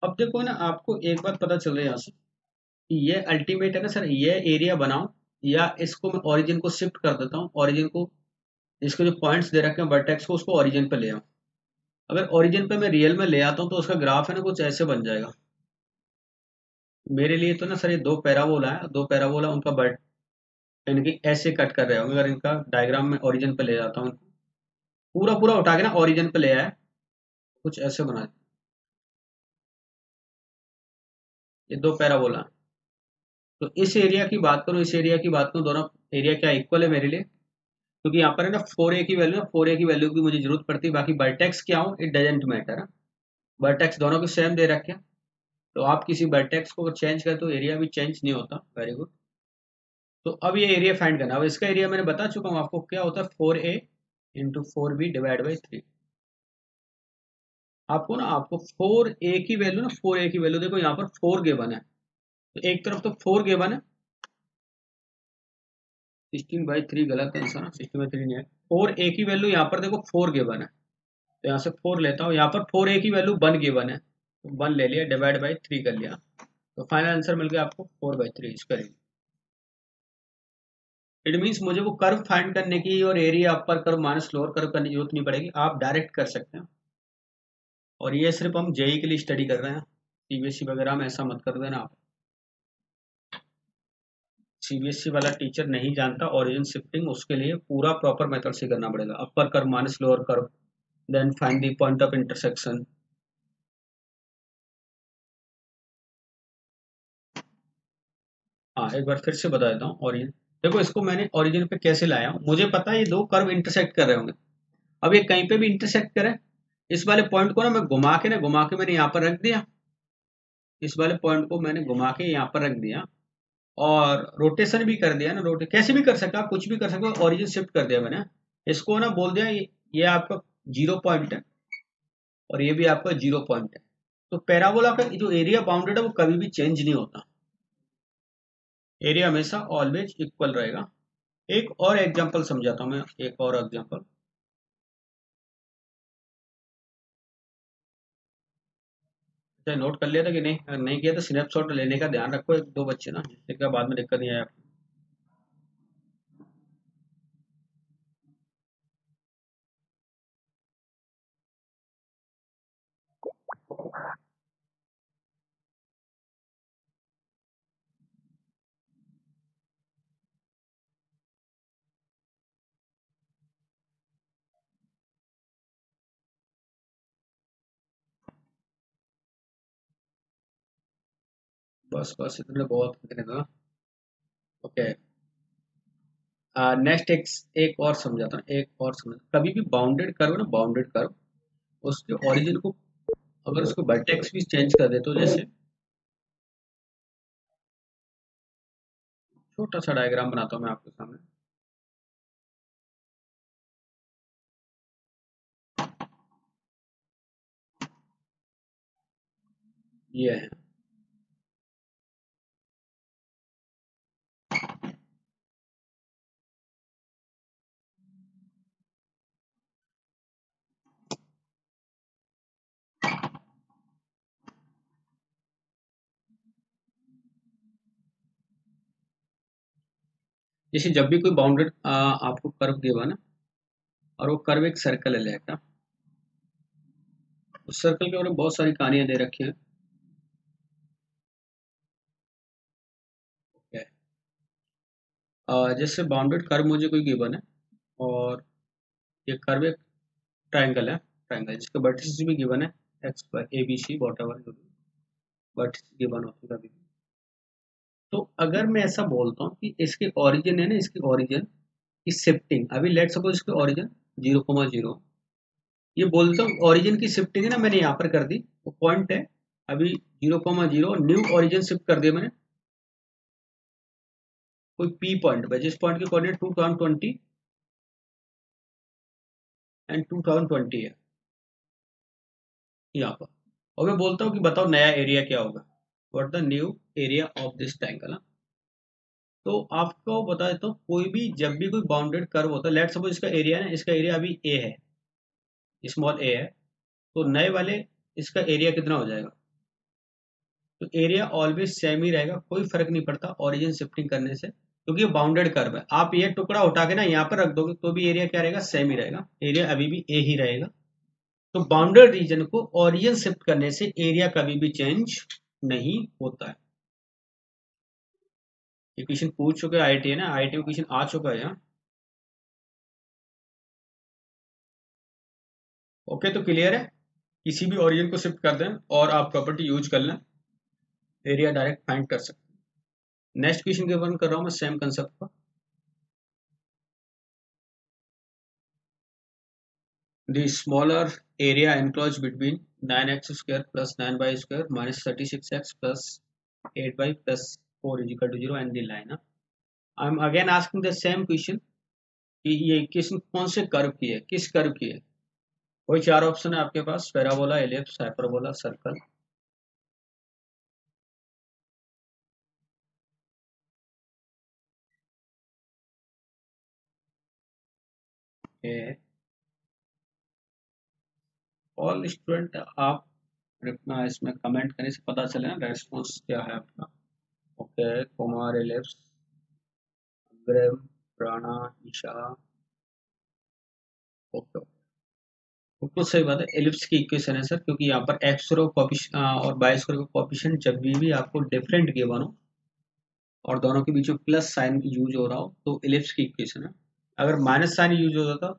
अब देखो ना, आपको एक बात पता चल रही है यहाँ से कि ये अल्टीमेट है ना सर, ये एरिया बनाऊं या इसको मैं ओरिजिन को शिफ्ट कर देता हूँ, ओरिजिन को, इसके जो पॉइंट्स दे रखे हैं वर्टेक्स को, उसको ओरिजिन पे ले आऊं। अगर ओरिजिन पे मैं रियल में ले आता हूँ तो उसका ग्राफ है ना कुछ ऐसे बन जाएगा। मेरे लिए तो ना सर ये दो पैराबोला है, दो पैराबोला, उनका बट यानी कि ऐसे कट कर रहे होंगे। अगर इनका डायग्राम में ओरिजिन पे ले जाता हूँ, पूरा पूरा उठा के ना ओरिजिन पे ले आया, कुछ ऐसे बना, ये दो पैराबोला। तो इस एरिया की बात करूँ, इस एरिया की बात करूँ, दोनों एरिया क्या इक्वल है मेरे लिए, क्योंकि यहाँ पर है ना फोर ए की वैल्यू, फोर ए की वैल्यू की मुझे जरूरत पड़ती है, बाकी वर्टेक्स क्या हो इट डजेंट मैटर। वर्टेक्स दोनों के सेम दे रखे हैं, तो आप किसी वर्टेक्स को चेंज करें तो एरिया भी चेंज नहीं होता। Very good. तो अब ये एरिया फाइंड करना, अब इसका एरिया मैंने बता चुका हूँ आपको, क्या होता है four a into four b divide by three. आपको ना, आपको फोर ए की वैल्यू ना, फोर ए की वैल्यू देखो यहाँ पर फोर गिवन है, तो एक तरफ तो फोर गिवन है, 16/3 गलत है आंसर, 16/3 नहीं है। फोर ए की वैल्यू यहाँ पर देखो फोर गिवन है, तो यहाँ से फोर लेता हूँ, यहाँ पर फोर ए की वैल्यू वन गिवन है, तो वन ले लिया, डिवाइड बाई थ्री कर लिया, तो फाइनल आंसर मिल गया आपको 4/3 इसका। इट मीन्स मुझे वो कर्व फाइंड करने की और area upper curve minus lower curve करने की जरूरत नहीं पड़ेगी, आप डायरेक्ट कर सकते हैं। और ये सिर्फ हम जेई के लिए स्टडी कर रहे हैं, सीबीएसई वगैरह में ऐसा मत कर देना आप। सीबीएसई वाला टीचर नहीं जानता ओरिजिन शिफ्टिंग, उसके लिए पूरा प्रॉपर मेथड से करना पड़ेगा। Upper curve minus lower curve, then find the point of intersection. हाँ, एक बार फिर से बता देता हूँ ओरिजिन। देखो इसको मैंने ओरिजिन पे कैसे लाया हूँ, मुझे पता है ये दो कर्व इंटरसेक्ट कर रहे होंगे। अब ये कहीं पे भी इंटरसेक्ट करे, इस वाले पॉइंट को ना मैं घुमा के मैंने यहाँ पर रख दिया, इस वाले पॉइंट को मैंने घुमा के यहाँ पर रख दिया, और रोटेशन भी कर दिया ना, रोटेट कैसे भी कर सकता, आप कुछ भी कर सकते हो, ओरिजिन शिफ्ट कर दिया मैंने। इसको ना बोल दिया ये आपका जीरो पॉइंट है, और ये भी आपका जीरो पॉइंट है। तो पैराबोला का जो एरिया बाउंडेड है वो कभी भी चेंज नहीं होता, एरिया हमेशा ऑलवेज इक्वल रहेगा। एक और एग्जांपल समझाता हूँ मैं, एक और एग्जांपल। चाहे नोट कर लिया था कि नहीं, अगर नहीं किया तो स्नैपशॉट लेने का ध्यान रखो, एक दो बच्चे ना, जिससे बाद में दिक्कत नहीं आए आपको। बस बस इतने बहुत, इतने का ओके। नेक्स्ट एक और समझाता हूँ, एक और समझ, कभी भी बाउंडेड कर्व ना, बाउंडेड कर्व उसके ओरिजिन को अगर उसको वर्टेक्स भी चेंज कर दे, तो जैसे छोटा सा डायग्राम बनाता हूँ मैं आपके सामने। ये है, जैसे जब भी कोई बाउंडेड आपको कर्व देगा ना, और वो कर्व एक सर्कल है लेगा, उस सर्कल के बारे में बहुत सारी कहानियां दे रखी हैं। Okay? जैसे बाउंडेड कर्व मुझे कोई गिवन है, और ये कर्व एक ट्रायंगल है, ट्रायंगल जिसके वर्टिसेस भी गिवन है, x y a b c whatever जो भी वर्टिस गिवन होती है कभी भी। तो अगर मैं ऐसा बोलता हूँ कि इसके ओरिजिन है ना, इसकी ओरिजिन की शिफ्टिंग, अभी लेट सपोज इसके ओरिजिन 0,0, ये बोलता हूँ ओरिजिन की शिफ्टिंग है ना, मैंने यहाँ पर कर दी, वो पॉइंट है अभी 0,0, न्यू ओरिजिन शिफ्ट कर दिया मैंने कोई पी पॉइंट पे, जिस पॉइंट की कोऑर्डिनेट 2020 एंड 2020 है यहाँ पर, और मैं बोलता हूँ कि बताओ नया एरिया क्या होगा, what the new area of this triangle. तो आपको बता देता हूँ, कोई भी जब भी कोई बाउंडेड कर्व होता है, लेट सपोज इसका एरिया ना, इसका एरिया अभी ए है, स्मॉल ए है, तो नए वाले इसका एरिया कितना हो जाएगा, तो एरिया ऑलवेज सेम ही रहेगा, कोई फर्क नहीं पड़ता ओरिजिन शिफ्टिंग करने से, क्योंकि ये बाउंडेड कर्व है। आप ये टुकड़ा उठा के ना यहाँ पर रख दोगे तो भी एरिया क्या रहेगा, सेम ही रहेगा, एरिया अभी भी ए ही रहेगा। तो बाउंडेड रीजन को ओरिजिन शिफ्ट करने से एरिया कभी भी चेंज नहीं होता है। ये क्वेश्चन पूछ चुके आईआईटी है ना, आईआईटी में क्वेश्चन आ चुका है यहाँ। ओके, तो क्लियर है, किसी भी ओरिजिन को शिफ्ट कर दें और आप प्रॉपर्टी यूज कर लें, एरिया डायरेक्ट फाइंड कर सकते हैं। नेक्स्ट क्वेश्चन के वन कर रहा हूँ मैं सेम कंसेप्ट पर। The smaller area enclosed between 9x square plus 9y square minus 36x plus 8y plus 4 is equal to 0 and the line. I'm again asking the same question कि ये equation कौन से curve की है, किस curve की है। वही चार ऑप्शन है आपके पास, parabola, ellipse, hyperbola, circle. All student आप इसमें कमेंट करने से पता चले ना रेस्पॉन्स क्या है आपका। ओके, कुमार, एलिप्स, ग्रेम, राणा, ईशा, ओके। बिल्कुल सही बात है, एलिप्स की इक्वेशन है सर, क्योंकि यहाँ पर एक्स और बाई स्क्वायर का कोफिशिएंट जब भी आपको डिफरेंट गिवन हो और दोनों के बीच में प्लस साइन यूज हो रहा हो तो एलिप्स की इक्वेशन है। अगर माइनस साइन यूज हो जाता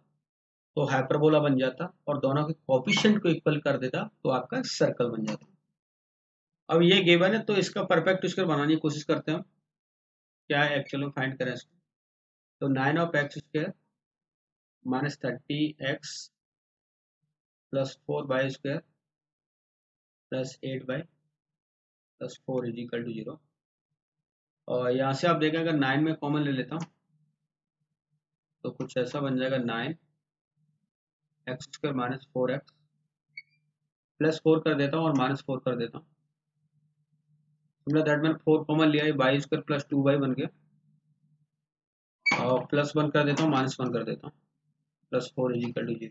तो हाइपरबोला बन जाता और दोनों के कोफिशिएंट को इक्वल कर देता तो आपका सर्कल बन जाता। अब ये गिवन है तो इसका परफेक्ट स्क्वायर बनाने की कोशिश करते हैं। क्या है एक्चुअल में फाइंड करें इसको, तो 9 of x² minus 30x plus 4y² plus 8y plus 4 is equal to 0। और यहाँ से आप देखें अगर 9 में कॉमन ले लेता हूँ तो कुछ ऐसा बन जाएगा, 9 x² माइनस 4x प्लस 4 कर देता हूँ और माइनस 4 कर देता हूँ। दैट मैंने 4 कॉमन लिया है, y² प्लस 2y बन गया और प्लस 1 कर देता हूँ, माइनस 1 कर देता हूँ, प्लस 4 इज इक्वल टू 0।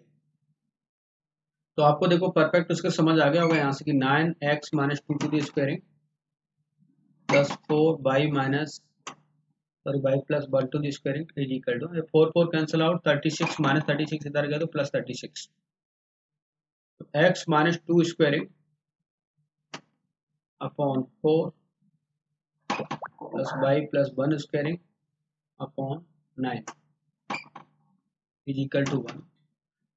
तो आपको देखो परफेक्ट उसका समझ आ गया होगा यहाँ से कि 9x minus 2 to the squaring plus 4y minus sorry y plus 1 to the squaring is equal to 4 4 cancel out, 36 minus 36 इधर गया तो प्लस 36। तो x minus 2 squaring upon 4 plus y plus 1 squaring upon 9 is equal to 1।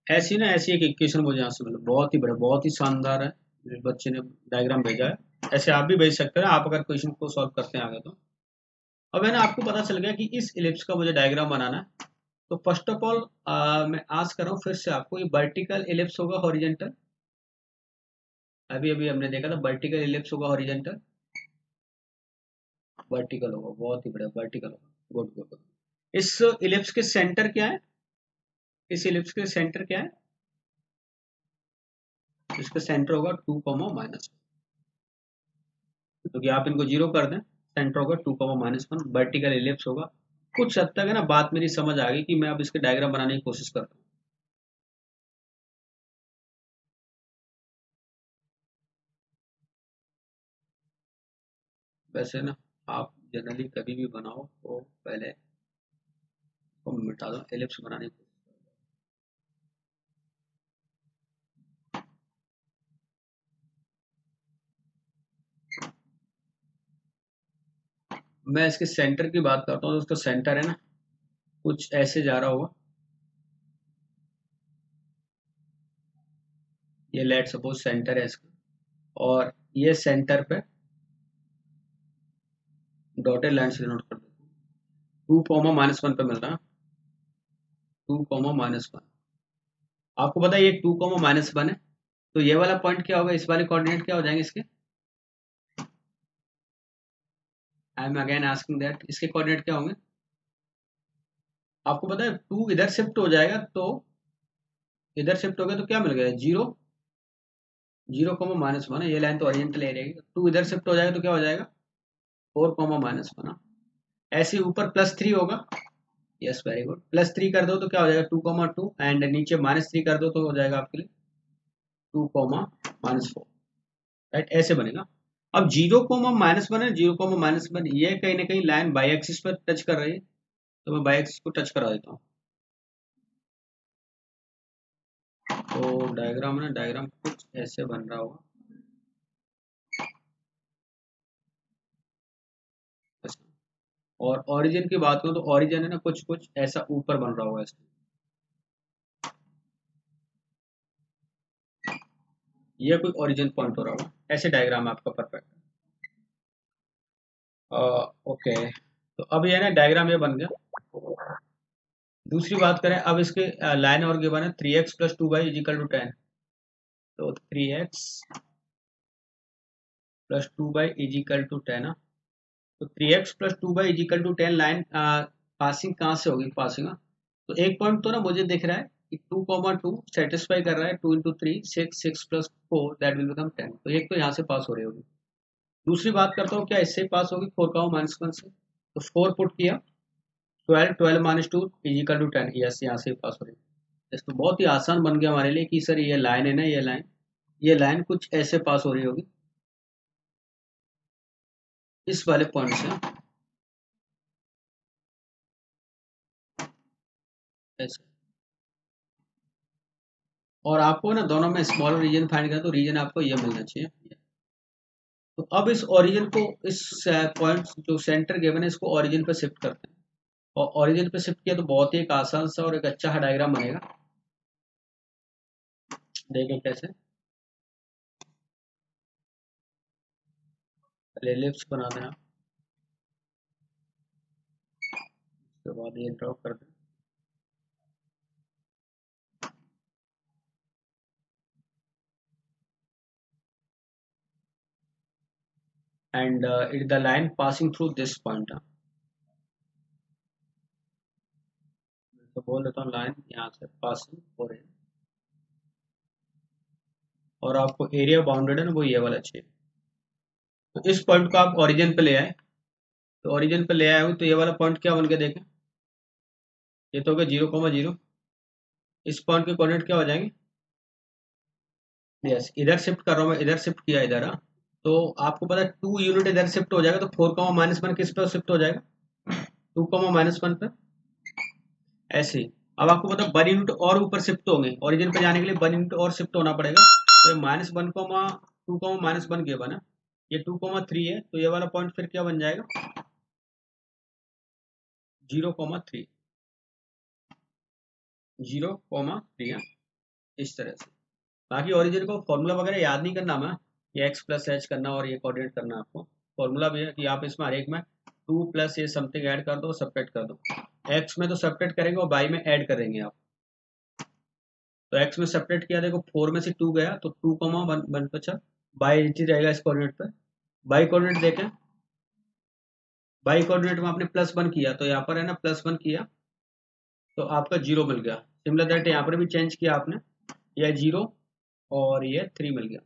ऐसी ना ऐसी एक equation मुझे यहाँ से मिला, बहुत ही बड़ा, बहुत ही शानदार है। जिस बच्चे ने डायग्राम भेजा है ऐसे आप भी भेज सकते हैं आप अगर क्वेश्चन को सॉल्व करते हैं आगे तो। अब है ना आपको पता चल गया कि इस इलिप्स का मुझे डायग्राम बनाना है। तो फर्स्ट ऑफ ऑल मैं आज कर रहा हूँ फिर से आपको, ये वर्टिकल इलिप्स होगा हॉरिजेंटल, अभी अभी हमने देखा था वर्टिकल इलिप्स होगा हॉरिजेंटल, वर्टिकल होगा, बहुत ही बढ़िया वर्टिकल होगा, गुड गुड गुड। इस इलिप्स के सेंटर क्या है, इस इलिप्स के सेंटर क्या है, इसका सेंटर होगा 2 माइनस, क्योंकि आप इनको जीरो कर दें, सेंटर होगा 2 माइनस 1, वर्टिकल इलिप्स होगा। कुछ हद तक है ना बात मेरी समझ आ गई कि मैं अब इसके डायग्राम बनाने की कोशिश करता हूँ। वैसे ना आप जनरली कभी भी बनाओ तो पहले इसको मिटा दो, एलिप्स बनाने की कोशिश करो। मैं इसके सेंटर की बात करता हूँ तो उसका सेंटर है ना कुछ ऐसे जा रहा होगा, ये लेट सपोज सेंटर है इसका, और ये सेंटर पे डॉटेड लाइन से नोट कर देते हैं, 2 माइनस 1 पे मिल रहा है, 2 माइनस 1। आपको पता है ये 2 माइनस 1 है, तो ये वाला पॉइंट क्या होगा, इस वाले कोऑर्डिनेट क्या हो जाएंगे इसके, I am again asking that इसके कोऑर्डिनेट क्या होंगे। आपको पता है 2 इधर शिफ्ट हो जाएगा तो इधर शिफ्ट हो गया तो क्या मिल गया, 0 0 माइनस 1 है, ये लाइन तो ओरिएंटल एरिया की, 2 इधर शिफ्ट हो जाएगा तो क्या हो जाएगा 4 माइनस 1। ऐसे ऊपर +3 होगा, यस वेरी गुड, +3 कर दो तो क्या हो जाएगा 2 2 एंड नीचे -3 कर दो तो हो जाएगा आपके लिए 2 माइनस 4, राइट, ऐसे बनेगा। अब 0 माइनस 1 है, 0 माइनस 1 ये कहीं ना कहीं लाइन बाई एक्सिस पर टच कर रही है, तो मैं बाई एक्सिस को टच करा देता हूँ। तो डायग्राम है ना, डायग्राम कुछ ऐसे बन रहा होगा, और ओरिजिन की बात करूँ तो ओरिजिन है ना कुछ कुछ ऐसा ऊपर बन रहा होगा इसमें, ये कोई ओरिजिन पॉइंट हो रहा होगा, ऐसे डायग्राम है आपका परफेक्ट। ओके, तो अब ये ना डायग्राम ये बन गया। दूसरी बात करें अब इसके लाइन और गिवन है 3x plus 2y is equal to 10, तो 3x plus 2y is equal to 10 है। तो 3x plus 2y is equal to 10 line passing कहाँ से होगी, पासिंग, तो एक पॉइंट तो ना मुझे दिख रहा है कि 2 2 सेटिस्फाई कर रहा है, 2 into 3 6 6 plus 4 that will become 10, तो एक तो यहाँ से पास हो रही होगी। दूसरी बात करता हूँ क्या इससे पास होगी 4 से, तो 4 पुट किया, 12 12 minus 2 is equal to 10, yes यहाँ से पास हो रही है। यस, तो बहुत ही आसान बन गया हमारे लिए कि सर ये लाइन है ना, ये लाइन कुछ ऐसे पास हो रही होगी इस वाले पॉइंट से, ऐसे। और आपको ना दोनों में स्मॉलर रीजन फाइंड करना, तो रीजन आपको ये मिलना चाहिए। तो अब इस ओरिजिन को, इस पॉइंट जो सेंटर गिवन है, इसको ओरिजिन पे शिफ्ट करते हैं। और ओरिजिन पे शिफ्ट किया तो बहुत ही एक आसान सा और एक अच्छा डायग्राम बनेगा। देखें कैसे। पहले एलिप्स बना दें आप, उसके बाद ये ड्रॉ कर दें। And it the line passing through this point. तो बोल देता हूँ लाइन यहाँ से पासिंग हो रही है। और आपको एरिया बाउंडेड है ना, वो ये वाला चाहिए। तो इस पॉइंट को आप ओरिजिन पे ले आए। तो ओरिजिन पे ले आए हो तो ये वाला पॉइंट क्या बन के देखें। ये तो हो गया 0,0। इस पॉइंट के कोऑर्डिनेट क्या हो जाएंगे। यस, इधर शिफ्ट कर रहा हूँ मैं, इधर शिफ्ट किया इधर। तो आपको पता है 2 यूनिट इधर शिफ्ट हो जाएगा, तो 4,-1 किस पे शिफ्ट हो जाएगा, 2,-1 पे। ऐसे ही अब आपको पता है 1 यूनिट और ऊपर शिफ्ट होंगे, ओरिजिन पे जाने के लिए 1 यूनिट और शिफ्ट होना पड़ेगा। तो -1,2,-1 के बना, ये 2,3 है, तो ये वाला पॉइंट फिर क्या बन जाएगा, 0,3। 0,3 इस तरह से। बाकी ओरिजिन को फॉर्मूला वगैरह याद नहीं करना हमें, ये x प्लस एच करना और ये कोऑर्डिनेट करना आपको। फॉर्मूला भी है कि आप इसमें हर एक में 2 प्लस ये समथिंग ऐड कर दो, सब्ट्रैक्ट कर दो। x में तो सब्ट्रैक्ट करेंगे और y में ऐड करेंगे आप। तो x में सब्ट्रैक्ट किया, देखो 4 में से 2 गया तो 2,1 बचा, बाई नीचे रहेगा इस कोऑर्डिनेट पे। बाई कोऑर्डिनेट देखें, बाई कोऑर्डिनेट में आपने +1 किया, तो यहाँ पर है ना +1 किया तो आपका 0 मिल गया। सिमिलर दैट यहाँ पर भी चेंज किया आपने, यह 0 और ये 3 मिल गया।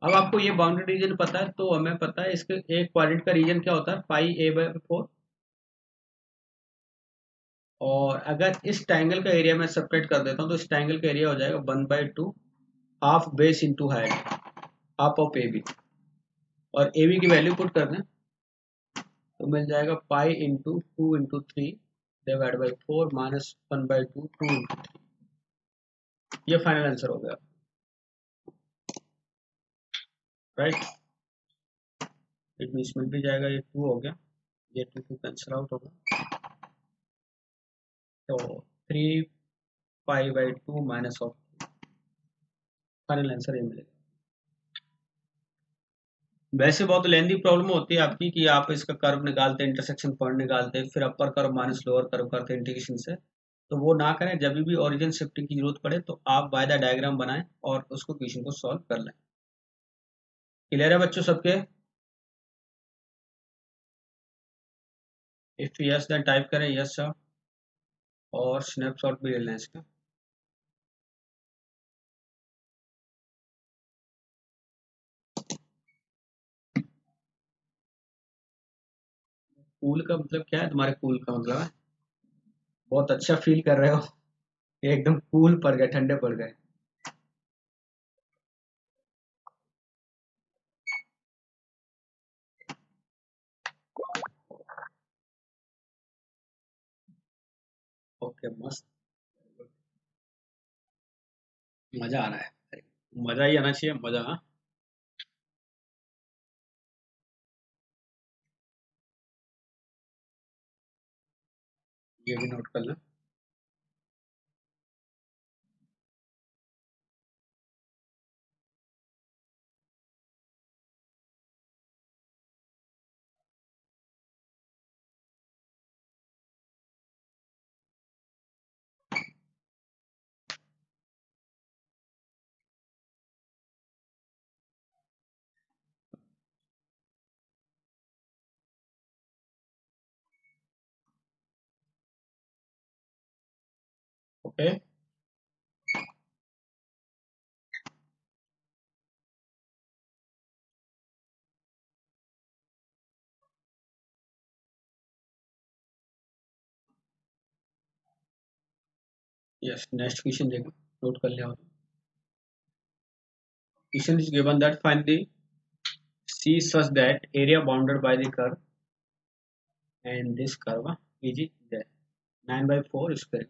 अब आपको ये बाउंड्री रीजन पता है, तो हमें पता है इसके एक क्वाड्रेंट का रीजन क्या होता है, πa/4। और अगर इस ट्रायंगल का एरिया मैं सेपरेट कर देता हूँ, तो इस ट्रायंगल का एरिया हो जाएगा 1/2 half base into height, half of a b. और ए बी की वैल्यू पुट कर दें तो मिल जाएगा π/2 × 3 डिवाइड बाई 4 -1/2 2 × 3। ये फाइनल आंसर हो गया, राइट। इसमें भी जाएगा, ये 2 हो गया, ये 2 कैंसिल आउट होगा, तो 3π/2 माइनस ऑफ, फाइनल आंसर ये मिलेगा। वैसे बहुत लेंदी प्रॉब्लम होती है आपकी कि आप इसका कर्व निकालते, इंटरसेक्शन पॉइंट निकालते, फिर अपर कर्व माइनस लोअर कर्व करते इंटीग्रेशन से। तो वो ना करें, जब भी ओरिजिन शिफ्टिंग की जरूरत पड़े तो आप बाय द डायग्राम बनाएं और उसको क्वेश्चन को सॉल्व कर लें। क्लियर है बच्चों सबके। इफ यस देन टाइप करें यस सर, और स्नैपशॉट भी ले लें इसका। कूल का मतलब क्या है तुम्हारे, कूल का मतलब है बहुत अच्छा फील कर रहे हो, एकदम कूल पड़ गए, ठंडे पड़ गए। ओके मस्त, मजा आ रहा है, मजा ही आना चाहिए, मजा। हाँ, ये भी नोट कर लें। ओके, यस नेक्स्ट क्वेश्चन देखो, नोट कर लिया हो तो। Question is given that find the C such that area bounded by the curve and this curve is there 9/4 square।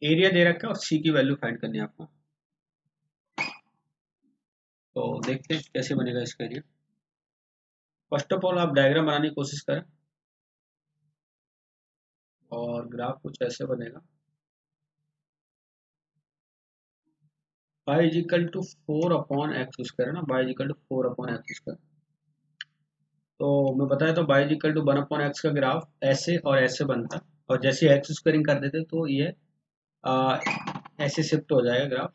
Area दे रखा है और सी की वैल्यू फाइंड करनी है आपको। तो देखते हैं कैसे बनेगा इसका एरिया। फर्स्ट ऑफ ऑल आप डायग्राम बनाने की कोशिश करें और ग्राफ कुछ ऐसे बनेगा। y is equal to 4/x² ना, y is equal to 4/x²। तो मैं बताया तो y is equal to 1/x का ग्राफ ऐसे और ऐसे बनता, और जैसे एक्स स्क्वायरिंग कर देते तो ये आ, ऐसे शिफ्ट हो जाएगा ग्राफ।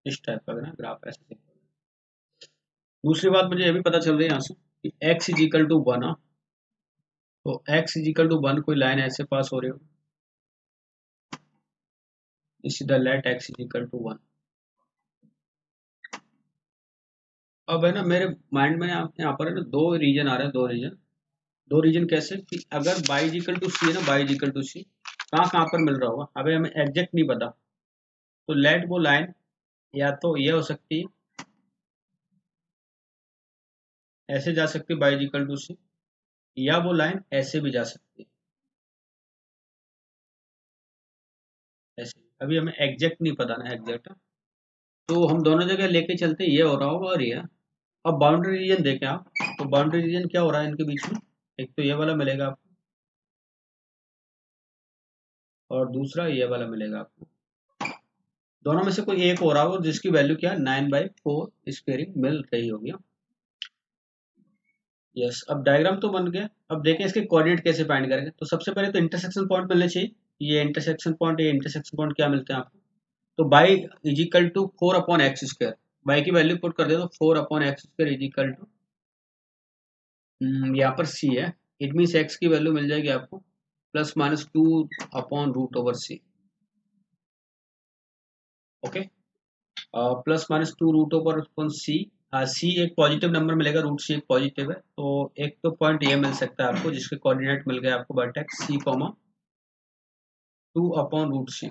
इस टाइप का ना ग्राफ ऐसे शिफ्ट हो जाएगा। दूसरी बात मुझे ये भी पता चल रही है यहाँ से कि x इज इक्वल टू 1, तो x इज इक्वल टू 1 कोई लाइन ऐसे पास हो रही हो, इसी the let x is equal to 1। अब है ना मेरे माइंड में यहाँ पर है ना दो रीजन आ रहे हैं, दो रीजन कैसे कि अगर y इज इक्वल टू सी है ना, y इज इक्वल टू सी कहाँ पर मिल रहा होगा, अभी हमें एग्जैक्ट नहीं पता। तो लेट वो लाइन या तो ये हो सकती है, ऐसे जा सकती है y इज इक्वल टू सी, या वो लाइन ऐसे भी जा सकती है ऐसे। अभी हमें एग्जैक्ट नहीं पता ना एग्जैक्ट, तो हम दोनों जगह लेके चलते ये हो रहा होगा और ये। अब बाउंड्री रीजन देखें आप, तो बाउंड्री रीजन क्या हो रहा है इनके बीच में, एक तो ये वाला मिलेगा आपको और दूसरा ये वाला मिलेगा आपको। दोनों में से कोई एक हो रहा होगा जिसकी वैल्यू क्या है 9/4 स्क्वेयरिंग मिल रही होगी। यस, अब डायग्राम तो बन गया। अब देखें इसके कोऑर्डिनेट कैसे फाइंड करेंगे। तो सबसे पहले तो इंटरसेक्शन पॉइंट मिलने चाहिए। ये इंटरसेक्शन पॉइंट क्या मिलते हैं आपको, तो y is equal to 4/x²। Y की वैल्यू पुट कर दे तो 4/x² इज इक्वल टू, यहाँ पर सी है, इट मीन्स एक्स की वैल्यू मिल जाएगी आपको +-2/√/c। Okay, +-2/√/c। सी एक पॉजिटिव नंबर मिलेगा, √c एक पॉजिटिव है, तो एक तो पॉइंट ये मिल सकता है आपको जिसके कोऑर्डिनेट मिल गए आपको vertex c, 2/√c,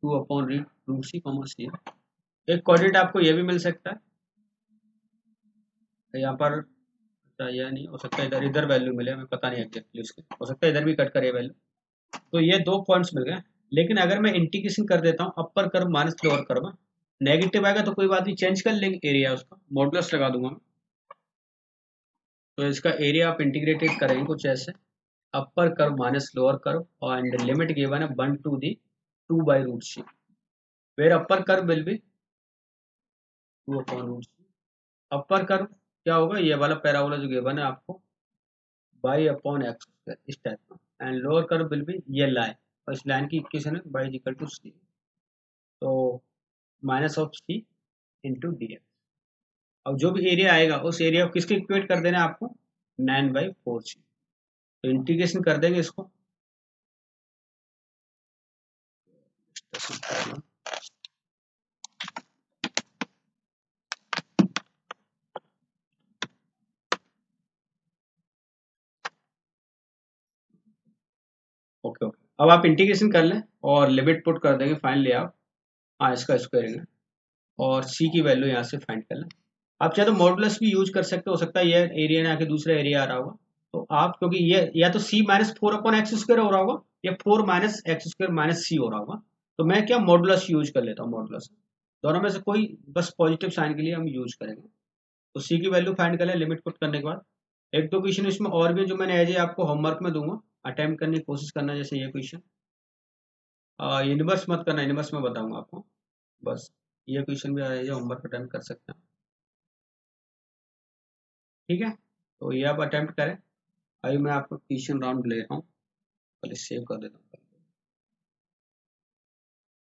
2/√c, c। एक कोऑर्डिनेट आपको ये भी मिल सकता है यहाँ पर, अच्छा यह नहीं हो सकता, इधर इधर वैल्यू मिले, हमें पता नहीं एग्जैक्टली उसके, हो सकता है इधर भी कट करे वैल्यू। तो ये दो पॉइंट्स मिल गए। लेकिन अगर मैं इंटीग्रेशन कर देता हूँ अपर curve minus lower curve, negative आएगा तो कोई बात नहीं, चेंज कर लेंगे एरिया, उसका मॉडुलस लगा दूंगा मैं। तो इसका एरिया आप इंटीग्रेटेड करेंगे कुछ ऐसे, upper curve minus lower curve and limit given है 1 to the 2/√c, where upper curve will be 2/√c। Upper curve क्या होगा, ये वाला पैराबोला जो गिवन है आपको y/x², इस टाइप का, and lower curve will B ये लाइन, और इस लाइन की इक्वेशन है y इज इक्वल टू सी, तो -(c) इंटू डी। अब जो भी एरिया आएगा उस एरिया को किसके इक्वेट कर देना है आपको, 9/4 से। तो इंटीग्रेशन कर देंगे इसको, ओके ओके। अब आप इंटीग्रेशन कर लें और लिमिट पुट कर देंगे फाइनली आप, हाँ इसका स्क्वायरिंग है, और सी की वैल्यू यहाँ से फाइंड कर लें। आप चाहे तो मॉडुलस भी यूज कर सकते हो सकता है ये एरिया ना आके दूसरा एरिया आ रहा होगा, तो आप क्योंकि ये या तो c -4/x² हो रहा होगा या 4-x² - c हो रहा होगा, तो मैं क्या मॉडुलस यूज कर लेता हूँ, मॉडुलस दोनों में से कोई, बस पॉजिटिव साइन के लिए हम यूज करेंगे। तो सी की वैल्यू फाइंड कर लें लिमिट पुट करने के बाद। एक दो क्वेश्चन इसमें और भी जो मैंने एज ए आपको होमवर्क में दूंगा, अटेम्प्ट करने की कोशिश करना, जैसे ये क्वेश्चन, यूनिवर्स मत करना, यूनिवर्स में बताऊंगा आपको, बस ये क्वेश्चन भी एज ए होमवर्क अटेम्प्ट कर सकते हैं, ठीक है। तो ये आप अटेम्प्ट करें। अभी मैं आपको क्वेश्चन राउंड ले रहा हूँ, पहले सेव कर देता हूँ।